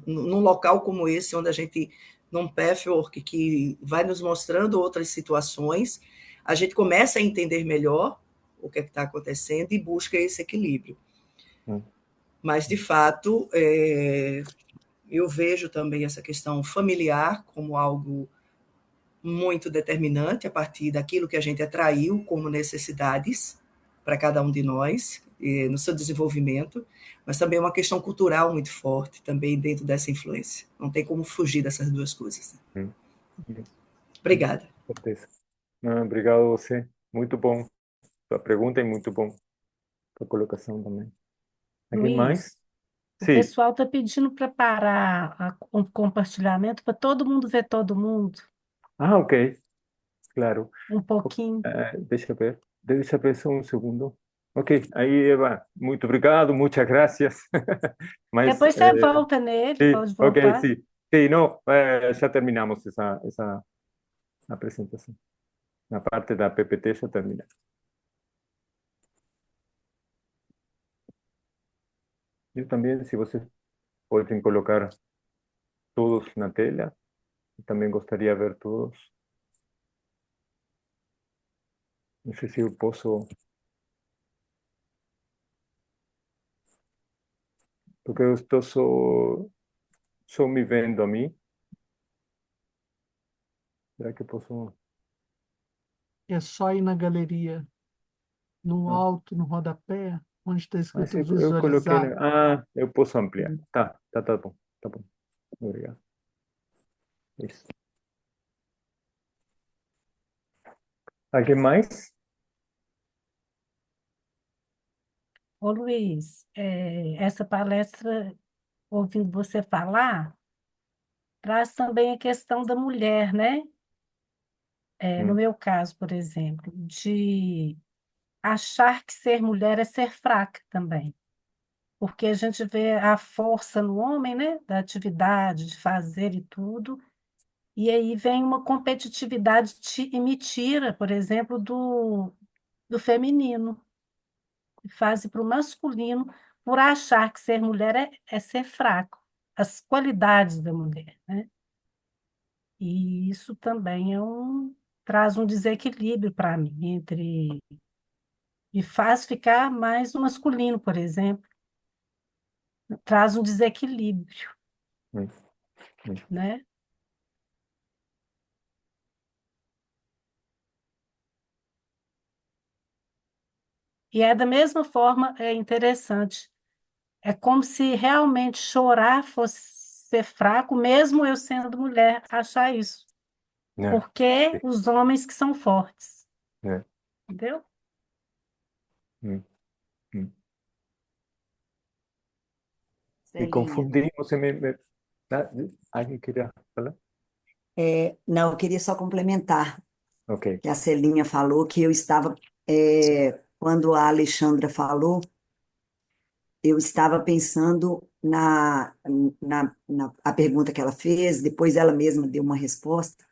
num local como esse, onde a gente, num pathwork que vai nos mostrando outras situações, a gente começa a entender melhor o que está acontecendo e busca esse equilíbrio. Mas, de fato, eu vejo também essa questão familiar como algo muito determinante a partir daquilo que a gente atraiu como necessidades para cada um de nós, no seu desenvolvimento, mas também uma questão cultural muito forte também dentro dessa influência. Não tem como fugir dessas duas coisas. Obrigada. Obrigado a você. Muito bom. Sua pergunta é muito bom. Sua colocação também. Alguém Luiz, mais? o Sim. pessoal está pedindo para parar o compartilhamento para todo mundo ver todo mundo, Ok. Claro. um pouquinho. Deixa eu ver só um segundo. Ok, aí, Eva, muito obrigado, muitas gracias. Mas, Depois você volta nele, sim, pode ok, voltar. sim. Sim, não, já terminamos essa apresentação. Na parte da PPT já terminamos. Eu também, se vocês podem colocar todos na tela, eu também gostaria de ver todos. Não sei se eu posso, porque eu estou só me vendo a mim. Será que eu posso? É só ir na galeria, no alto, no rodapé, onde está Mas escrito eu coloquei. visualizar. Eu posso ampliar. Tá bom. Tá bom. Obrigado. Isso. Alguém mais? Ô Luiz, essa palestra, ouvindo você falar, traz também a questão da mulher, né? No meu caso, por exemplo, de achar que ser mulher é ser fraca também. Porque a gente vê a força no homem, né? Da atividade, de fazer e tudo, E aí vem uma competitividade e me tira, por exemplo, do feminino, e faz para o masculino, por achar que ser mulher é ser fraco, as qualidades da mulher, né? E isso também traz um desequilíbrio para mim me faz ficar mais no masculino, por exemplo, traz um desequilíbrio, Mm, mm. né? E é da mesma forma, é interessante. É como se realmente chorar fosse ser fraco, mesmo eu sendo mulher, achar isso. Yeah, Porque os homens que são fortes, yeah. entendeu? Mm, mm. Me Celinha. confundi, você ah, alguém queria falar? Não, eu queria só complementar Ok. que a Celinha falou que eu estava, quando a Alexandra falou, eu estava pensando na a pergunta que ela fez, depois ela mesma deu uma resposta,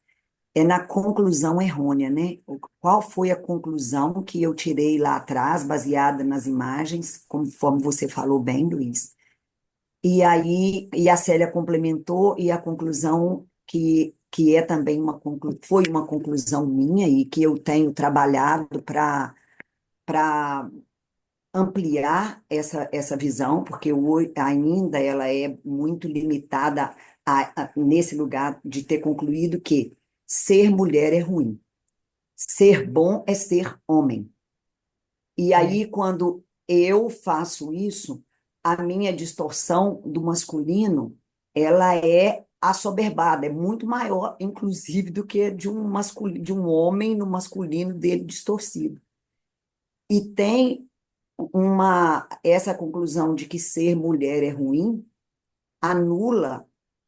na conclusão errônea, né? Qual foi a conclusão que eu tirei lá atrás, baseada nas imagens, conforme você falou bem, Luiz? E aí, e a Célia complementou, e a conclusão que é também foi uma conclusão minha e que eu tenho trabalhado para ampliar essa visão, porque ainda ela é muito limitada nesse lugar de ter concluído que ser mulher é ruim, ser bom é ser homem. E É. aí, quando eu faço isso, a minha distorção do masculino, ela é assoberbada, é muito maior, inclusive, do que de um homem no masculino dele distorcido. E tem essa conclusão de que ser mulher é ruim, anula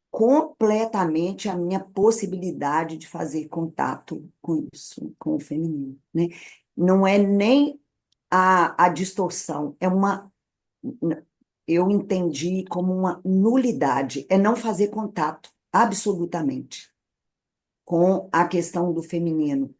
completamente a minha possibilidade de fazer contato com isso, com o feminino, né? Não é nem a distorção, eu entendi como uma nulidade, é não fazer contato, absolutamente, com a questão do feminino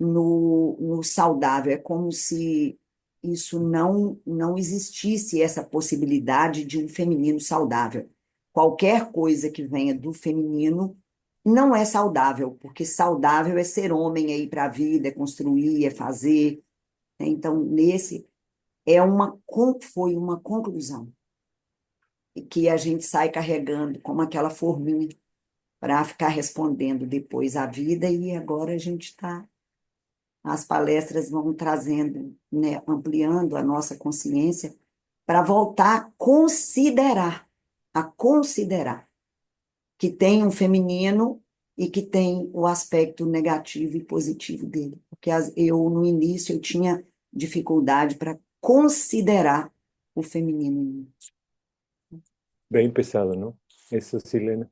no saudável. É como se isso não existisse, essa possibilidade de um feminino saudável. Qualquer coisa que venha do feminino não é saudável, porque saudável é ser homem, é ir para a vida, é construir, é fazer, né? Então, foi uma conclusão e que a gente sai carregando como aquela forminha para ficar respondendo depois à vida, e agora a gente está. As palestras vão trazendo, né, ampliando a nossa consciência para voltar a considerar que tem um feminino e que tem o aspecto negativo e positivo dele. Porque eu, no início, eu tinha dificuldade para considerar o feminino em mim. Bem pesado, não? Isso, Silena,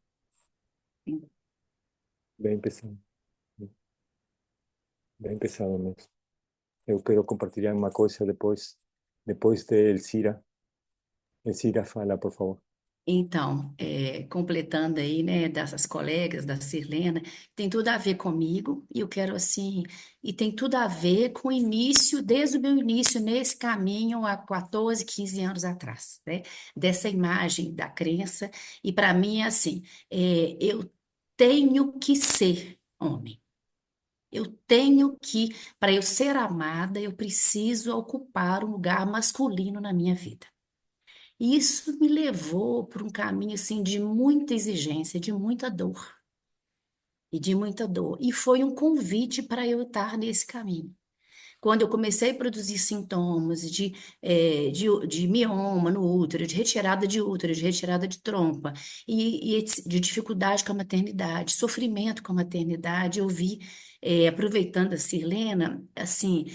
bem pesado. Bem pesado mesmo. Eu quero compartilhar uma coisa depois de Elcira. Elcira, fala, por favor. Então, completando aí, né, dessas colegas, da Sirlena, tem tudo a ver comigo, e eu quero assim, e tem tudo a ver com o início, desde o meu início nesse caminho há 14, 15 anos atrás, né, dessa imagem da crença, e para mim é assim, eu tenho que ser homem. Eu tenho que, para eu ser amada, eu preciso ocupar um lugar masculino na minha vida. E isso me levou por um caminho assim de muita exigência, de muita dor e de muita dor. E foi um convite para eu estar nesse caminho. Quando eu comecei a produzir sintomas de mioma no útero, de retirada de útero, de retirada de trompa, e de dificuldade com a maternidade, sofrimento com a maternidade, eu vi, aproveitando a Sirlena, assim,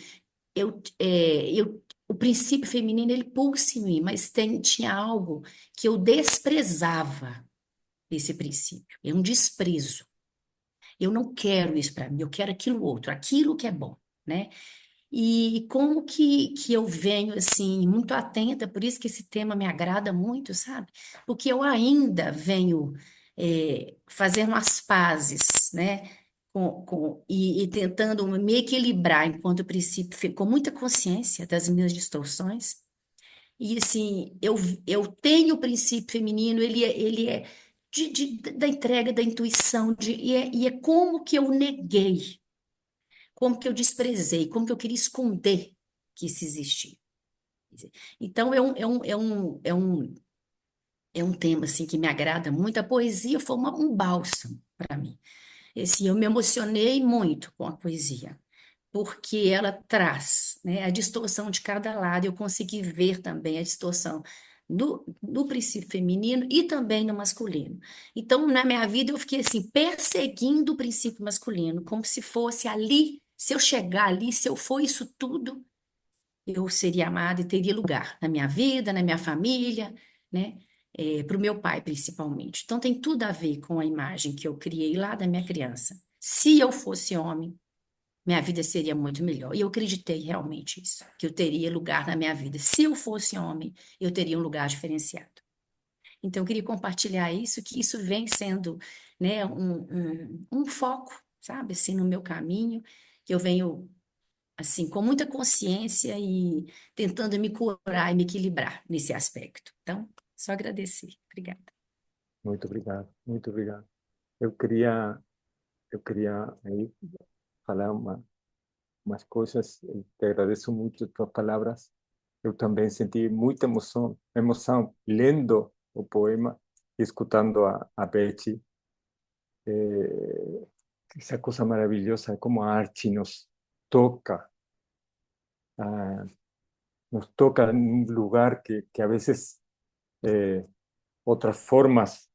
o princípio feminino, ele pulsa em mim, mas tinha algo que eu desprezava esse princípio. É um desprezo. Eu não quero isso para mim, eu quero aquilo outro, aquilo que é bom, né? E como que eu venho, assim, muito atenta, por isso que esse tema me agrada muito, sabe? Porque eu ainda venho fazendo as pazes, né? E tentando me equilibrar enquanto princípio, com muita consciência das minhas distorções. E assim, eu tenho o princípio feminino, ele é da entrega, da intuição, e é como que eu neguei, como que eu desprezei, como que eu queria esconder que isso existia. Então, é um tema assim, que me agrada muito. A poesia foi um bálsamo para mim. Eu me emocionei muito com a poesia, porque ela traz, né, a distorção de cada lado. Eu consegui ver também a distorção no princípio feminino e também no masculino. Então, na minha vida, eu fiquei assim, perseguindo o princípio masculino, como se fosse ali, se eu chegar ali, se eu for isso tudo, eu seria amada e teria lugar na minha vida, na minha família, né? Para o meu pai, principalmente. Então, tem tudo a ver com a imagem que eu criei lá da minha criança. Se eu fosse homem, minha vida seria muito melhor. E eu acreditei realmente isso, que eu teria lugar na minha vida. Se eu fosse homem, eu teria um lugar diferenciado. Então, eu queria compartilhar isso, que isso vem sendo, né, um foco, sabe, assim, no meu caminho, que eu venho, assim, com muita consciência e tentando me curar e me equilibrar nesse aspecto. Então, só agradecer. Obrigada. Muito obrigado, muito obrigado. Eu queria aí falar umas coisas. Te agradeço muito as tuas palavras. Eu também senti muita emoção lendo o poema e escutando a Betty. Eh, esa cosa maravillosa, como a arte toca, ah, nos toca en un lugar que a veces otras formas,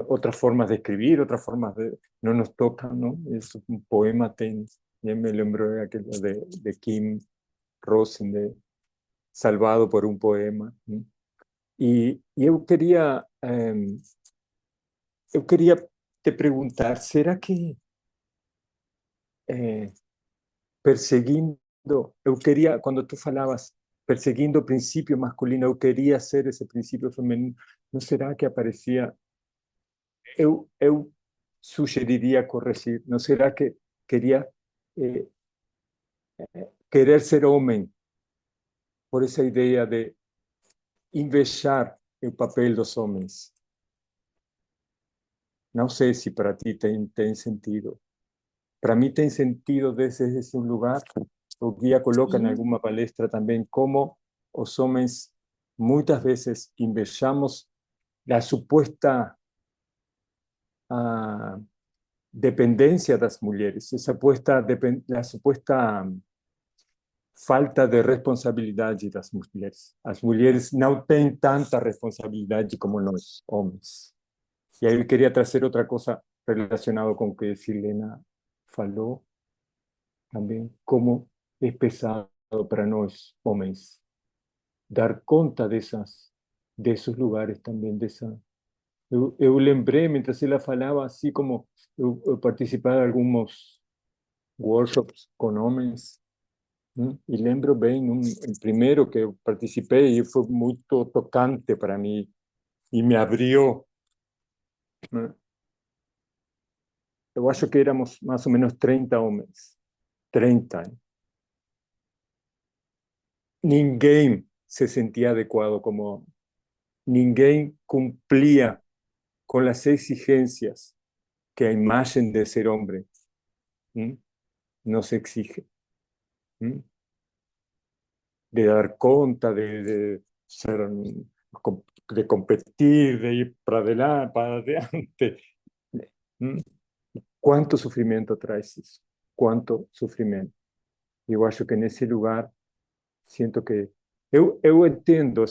otras formas de escribir, otras formas no nos tocan, ¿no? Es un poema, ya me lembro de aquello de Kim Rosen, de Salvado por un poema, ¿no? Y yo quería te preguntar, ¿será que eh, perseguindo, eu queria, quando tu falabas, perseguindo o princípio masculino, eu queria ser esse princípio feminino, não será que aparecia? Eu sugeriria corrigir, não será que queria eh, querer ser homem, por essa ideia de invejar o papel dos homens? Não sei se para ti tem sentido. Para mí tiene sentido desde ese lugar. O guía coloca en Sim, alguna palestra también cómo los hombres muchas veces invejamos la supuesta dependencia de las mujeres, la supuesta falta de responsabilidad de las mujeres. Las mujeres no tienen tanta responsabilidad como los hombres. Y ahí quería traer otra cosa relacionada con que Silena faló también, cómo es pesado para nosotros, hombres, dar cuenta de esos lugares también, de esa. Eu lembrei, mientras ela falava, así como eu participaba de algunos workshops con homens, y lembro bem, el primero que eu participei, e foi muito tocante para mí, y me abrió, né? Eu acho que éramos más o menos 30 homens, 30. Ninguém se sentía adecuado como homem. Ninguém cumplía con las exigencias que a imagen de ser hombre nos exige. De dar cuenta, de ser, de competir, de ir para adelante. ¿Cuánto sufrimiento trae eso? ¿Cuánto sufrimiento? Eu acho que nesse lugar siento que eu entendo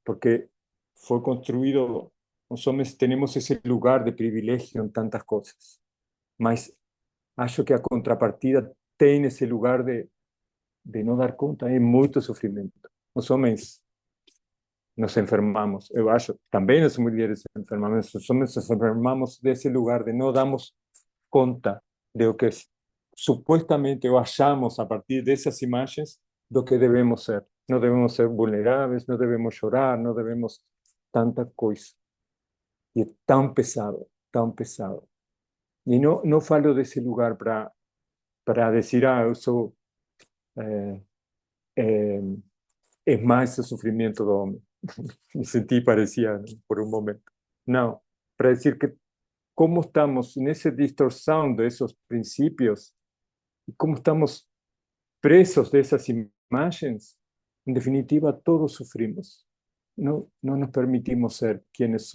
porque fue construido, los hombres tenemos ese lugar de privilegio en tantas cosas, mas acho que a contrapartida tiene ese lugar de no dar cuenta, hay mucho sufrimiento. Los hombres nos enfermamos, eu acho, también las mujeres se enfermamos, los hombres nos enfermamos de ese lugar de no damos cuenta de lo que supuestamente o hallamos a partir de esas imágenes lo que debemos ser. No debemos ser vulnerables, no debemos llorar, no debemos tanta cosa. E é tão pesado, tão pesado. E não falo desse lugar para dizer, eu sou... es más el sufrimiento do hombre. Me sentí parecía por un momento. No, para decir que cómo estamos en esa distorsión de esos principios y cómo estamos presos de esas imágenes, en definitiva todos sufrimos. No nos permitimos ser quienes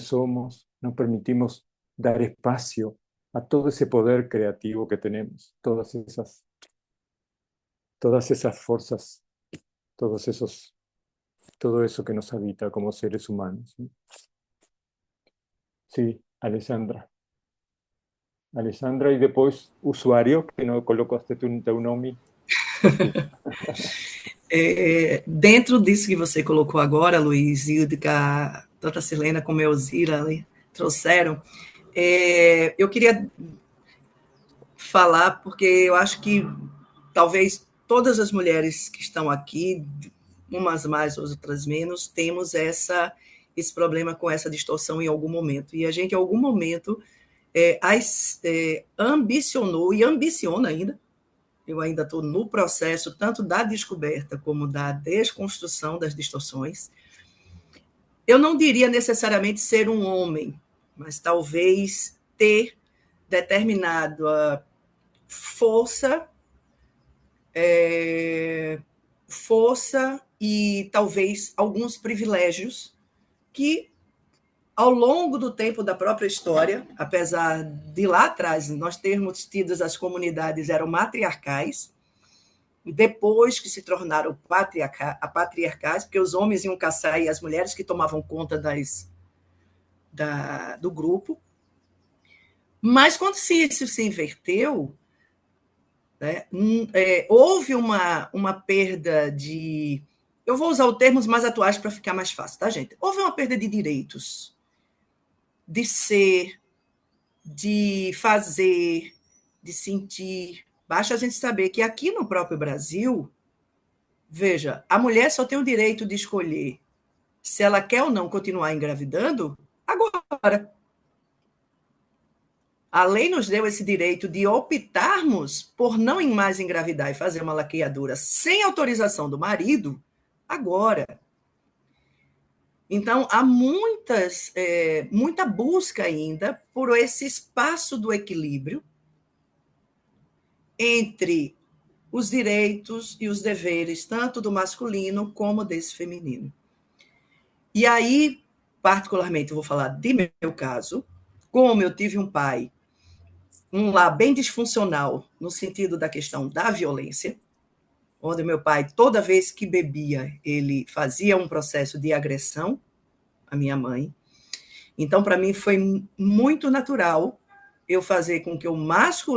somos, no permitimos dar espacio a todo ese poder creativo que tenemos, todas esas fuerzas, todo eso que nos habita como seres humanos. Sí, Alessandra. Alessandra, e depois usuário, que não colocaste teu nome. Dentro disso que você colocou agora, Luiz, e que tanto a Silena como a Elzira ali trouxeram, eu queria falar, porque eu acho que talvez todas as mulheres que estão aqui, umas mais, outras menos, temos esse problema com essa distorção em algum momento. E a gente, em algum momento, ambicionou e ambiciona ainda. Eu ainda estou no processo tanto da descoberta como da desconstrução das distorções. Eu não diria necessariamente ser um homem, mas talvez ter determinada força e talvez alguns privilégios que, ao longo do tempo da própria história, apesar de lá atrás nós termos tido as comunidades eram matriarcais, depois que se tornaram patriarcais, porque os homens iam caçar e as mulheres que tomavam conta do grupo. Mas quando isso se inverteu, né, houve uma perda de... Eu vou usar os termos mais atuais para ficar mais fácil, tá, gente? Houve uma perda de direitos, de ser, de fazer, de sentir. Basta a gente saber que aqui no próprio Brasil, veja, a mulher só tem o direito de escolher se ela quer ou não continuar engravidando agora. A lei nos deu esse direito de optarmos por não mais engravidar e fazer uma laqueadura sem autorização do marido agora. Então, há muita busca ainda por esse espaço do equilíbrio entre os direitos e os deveres, tanto do masculino como desse feminino. E aí, particularmente, eu vou falar de meu caso, como eu tive um pai, um lar bem disfuncional, no sentido da questão da violência, onde meu pai, toda vez que bebia, ele fazia um processo de agressão à minha mãe. Então, para mim, foi muito natural eu fazer com que o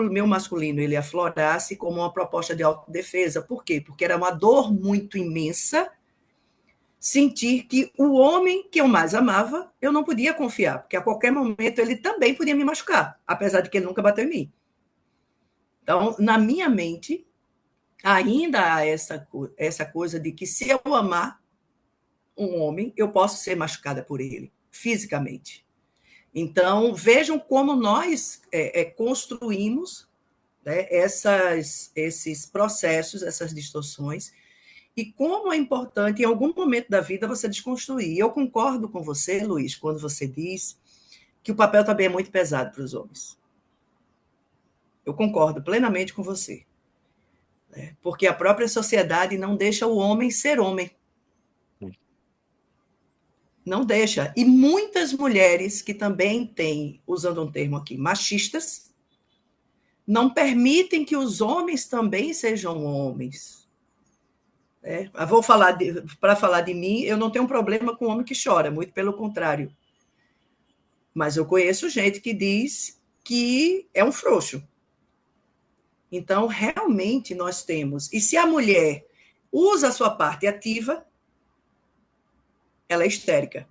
meu masculino ele aflorasse como uma proposta de autodefesa. Por quê? Porque era uma dor muito imensa sentir que o homem que eu mais amava, eu não podia confiar, porque a qualquer momento ele também podia me machucar, apesar de que ele nunca bateu em mim. Então, na minha mente, ainda há essa coisa de que se eu amar um homem, eu posso ser machucada por ele, fisicamente. Então, vejam como nós construímos, né, esses processos, essas distorções, e como é importante, em algum momento da vida, você desconstruir. Eu concordo com você, Luiz, quando você diz que o papel também é muito pesado para os homens. Eu concordo plenamente com você. Né? Porque a própria sociedade não deixa o homem ser homem. Não deixa. E muitas mulheres que também têm, usando um termo aqui, machistas, não permitem que os homens também sejam homens. Eu vou falar para falar de mim, eu não tenho um problema com homem que chora, muito pelo contrário. Mas eu conheço gente que diz que é um frouxo. Então, realmente, nós temos... E se a mulher usa a sua parte ativa, ela é histérica.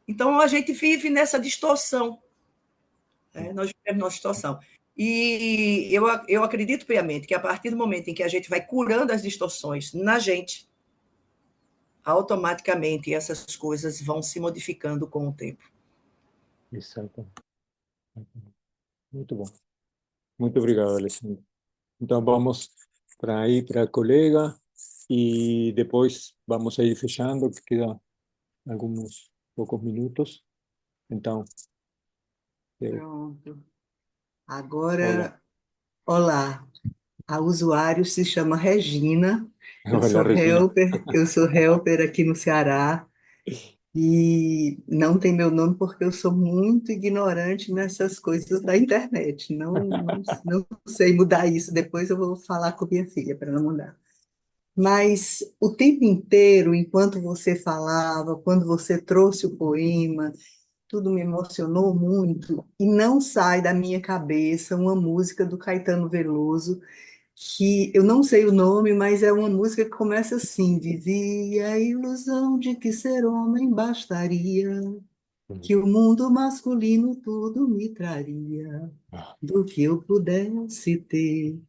Então, a gente vive nessa distorção. Nós vivemos nessa distorção. E eu acredito piamente que a partir do momento em que a gente vai curando as distorções na gente, automaticamente essas coisas vão se modificando com o tempo. Exato. Muito bom. Muito obrigado, Alessandra. Então, vamos para aí para a colega e depois vamos a ir fechando, que queda alguns poucos minutos. Então, Pronto. olá. Agora, olá. A usuário se chama Regina. Olá, Regina. Eu sou helper aqui no Ceará e não tem meu nome porque eu sou muito ignorante nessas coisas da internet. Não sei mudar isso. Depois eu vou falar com minha filha para não mudar. Mas o tempo inteiro, enquanto você falava, quando você trouxe o poema, tudo me emocionou muito e não sai da minha cabeça uma música do Caetano Veloso que eu não sei o nome, mas é uma música que começa assim: vivia a ilusão de que ser homem bastaria, que o mundo masculino tudo me traria, do que eu pudesse ter.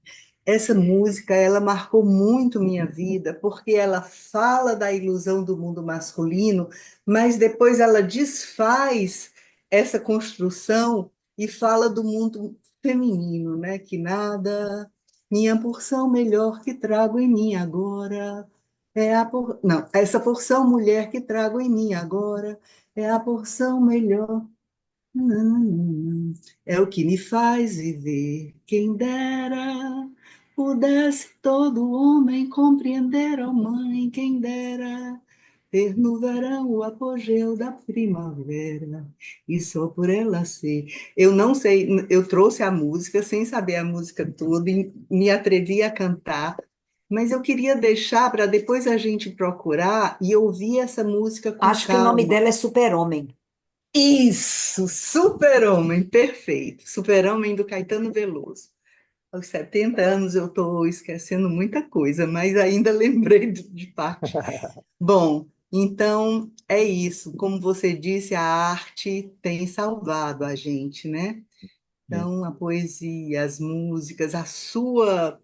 Essa música, ela marcou muito minha vida, porque ela fala da ilusão do mundo masculino, mas depois ela desfaz essa construção e fala do mundo feminino, né? Que nada, minha porção melhor que trago em mim agora, não, essa porção mulher que trago em mim agora é a porção melhor. É o que me faz viver. Quem dera pudesse todo homem compreender, ó mãe, quem dera ter no verão o apogeu da primavera e só por ela ser. Eu não sei, eu trouxe a música sem saber a música toda e me atrevi a cantar, mas eu queria deixar para depois a gente procurar e ouvir essa música com Acho que o nome calma. dela é Super-Homem. Isso, Super-Homem, perfeito. Super-Homem do Caetano Veloso. Aos 70 anos eu estou esquecendo muita coisa, mas ainda lembrei de parte. Bom, então é isso. Como você disse, a arte tem salvado a gente, né? Então, a poesia, as músicas, a sua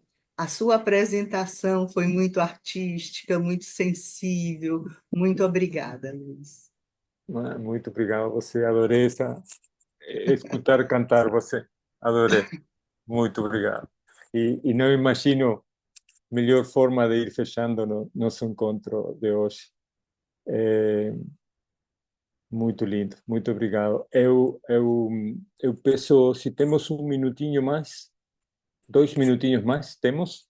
apresentação foi muito artística, muito sensível. Muito obrigada, Luiz. Muito obrigado a você. Adorei escutar cantar você. Adorei. Muito obrigado. E não imagino melhor forma de ir fechando nosso encontro de hoje. Muito lindo, muito obrigado. Eu peço, se temos um minutinho mais, 2 minutinhos mais, temos?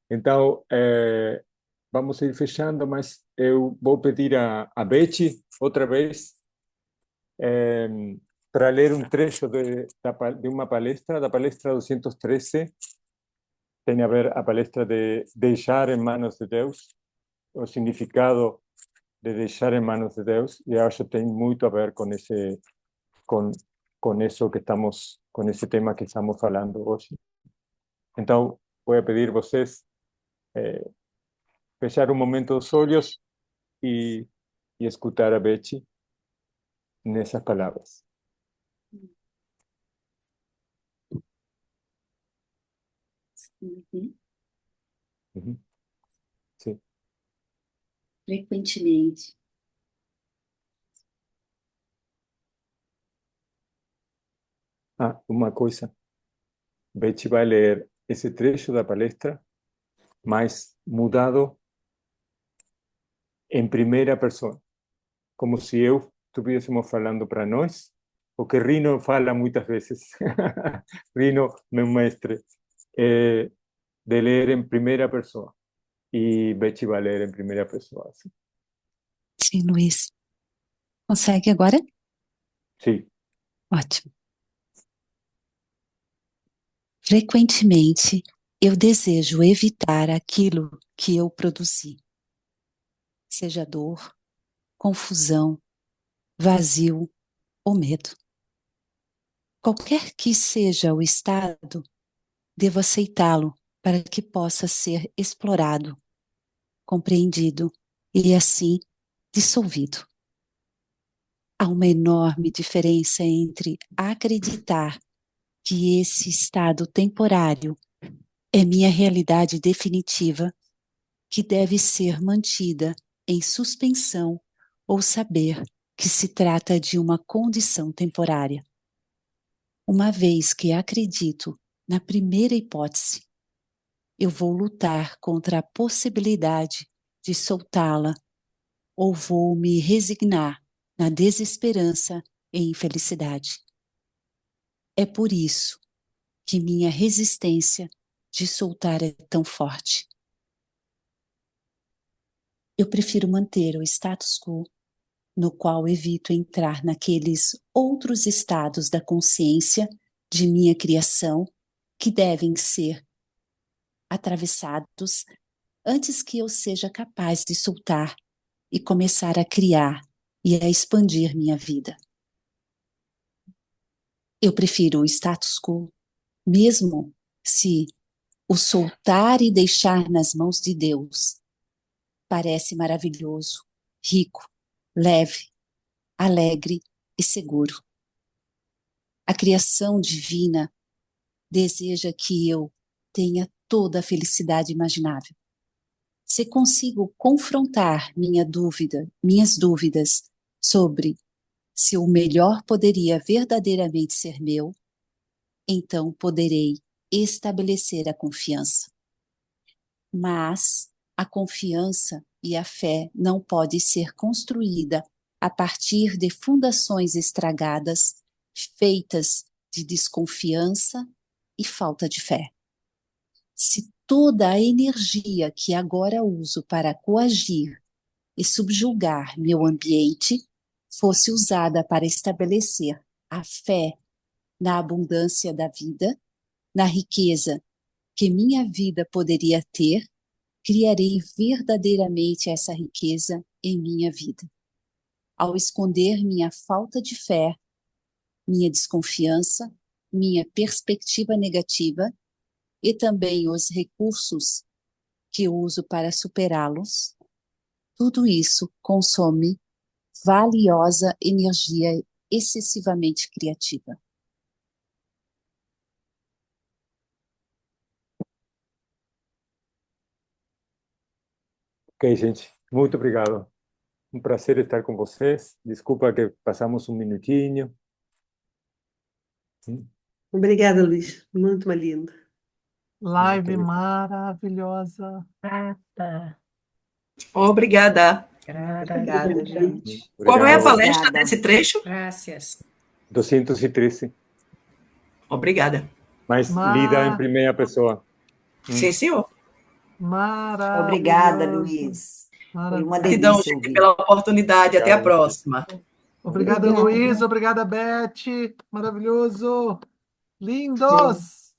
Então, vamos ir fechando, mas eu vou pedir a Betty, outra vez, para ler um trecho de uma palestra, da palestra 213, tem a ver a palestra de deixar em manos de Deus, o significado de deixar em manos de Deus, e acho que tem muito a ver com isso que estamos, com esse tema que estamos falando hoje. Então, vou pedir a vocês fechar um momento os olhos e escutar a Betty nessas palavras. Uhum. Sim. Frequentemente. Uma coisa. Betty vai ler esse trecho da palestra, mas mudado em primeira pessoa, como se eu estivéssemos falando para nós, o que Rino fala muitas vezes. Rino, meu mestre, de ler em primeira pessoa. E Betty vai ler em primeira pessoa. Assim. Sim, Luiz. Consegue agora? Sim. Ótimo. Frequentemente, eu desejo evitar aquilo que eu produzi. Seja dor, confusão, vazio ou medo. Qualquer que seja o estado, devo aceitá-lo para que possa ser explorado, compreendido e, assim, dissolvido. Há uma enorme diferença entre acreditar que esse estado temporário é minha realidade definitiva que deve ser mantida em suspensão ou saber que se trata de uma condição temporária. Uma vez que acredito na primeira hipótese, eu vou lutar contra a possibilidade de soltá-la ou vou me resignar na desesperança e infelicidade. É por isso que minha resistência de soltar é tão forte. Eu prefiro manter o status quo, no qual evito entrar naqueles outros estados da consciência de minha criação que devem ser atravessados antes que eu seja capaz de soltar e começar a criar e a expandir minha vida. Eu prefiro o status quo, mesmo se o soltar e deixar nas mãos de Deus parece maravilhoso, rico, leve, alegre e seguro. A criação divina deseja que eu tenha toda a felicidade imaginável. Se consigo confrontar minhas dúvidas sobre se o melhor poderia verdadeiramente ser meu, então poderei estabelecer a confiança. Mas a confiança e a fé não pode ser construída a partir de fundações estragadas, feitas de desconfiança e falta de fé. Se toda a energia que agora uso para coagir e subjugar meu ambiente fosse usada para estabelecer a fé na abundância da vida, na riqueza que minha vida poderia ter, criarei verdadeiramente essa riqueza em minha vida. Ao esconder minha falta de fé, minha desconfiança, minha perspectiva negativa e também os recursos que uso para superá-los, tudo isso consome valiosa energia excessivamente criativa. Ok, gente, muito obrigado. Um prazer estar com vocês. Desculpa que passamos um minutinho. Obrigada, Luiz. Muito lindo. Live maravilhosa. Grata, Obrigada. grata. Obrigada, gente. Qual é a Obrigado. palestra Obrigada. desse trecho? Graças. 213, Obrigada. mas lida em primeira pessoa. Sim, senhor. Obrigada, Maravilhoso. Luiz. Foi uma Gratidão, delícia gente, ouvir. pela oportunidade. Até a Obrigado. próxima. Obrigada, Obrigada. Luiz. Obrigada, Beth. Maravilhoso. Lindos.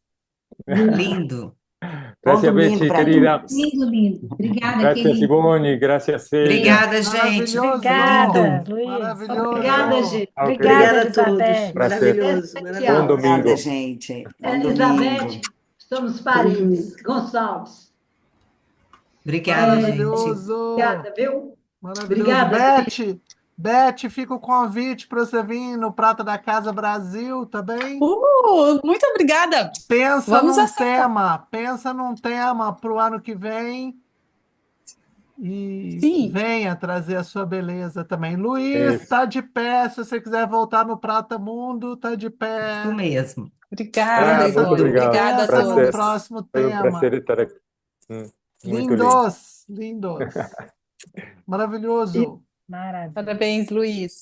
Lindo. Bom Gracias, domingo Betsy, para querida. todos. Lindo, lindo. Obrigada, Gracias, querido. Ivone. Gracias, Celia. Obrigada, gente. Maravilhoso. Obrigada, Luiz. Maravilhoso. Obrigada, gente. Ok. Obrigada, Obrigada a todos. Elizabeth. Prazer. Maravilhoso, Bom Especial. domingo. Obrigada, gente. Bom Elizabeth, domingo. somos parentes. Gonçalves. Obrigada, gente. Maravilhoso. Obrigada, viu? Maravilhoso. Obrigada. Beth, fica o convite para você vir no Prata da Casa Brasil, tá bem? Muito obrigada. Pensa Vamos num aceitar. tema para o ano que vem e Sim. venha trazer a sua beleza também. Luiz, Isso. está de pé, se você quiser voltar no Prata Mundo, tá de pé. Isso mesmo. Obrigada, Pensa, muito Ivone. obrigado. Obrigada a pensa num Prazer. próximo Foi um tema. prazer estar aqui. Muito lindo. Lindos. Maravilhoso. Maravilha. Parabéns, Luiz.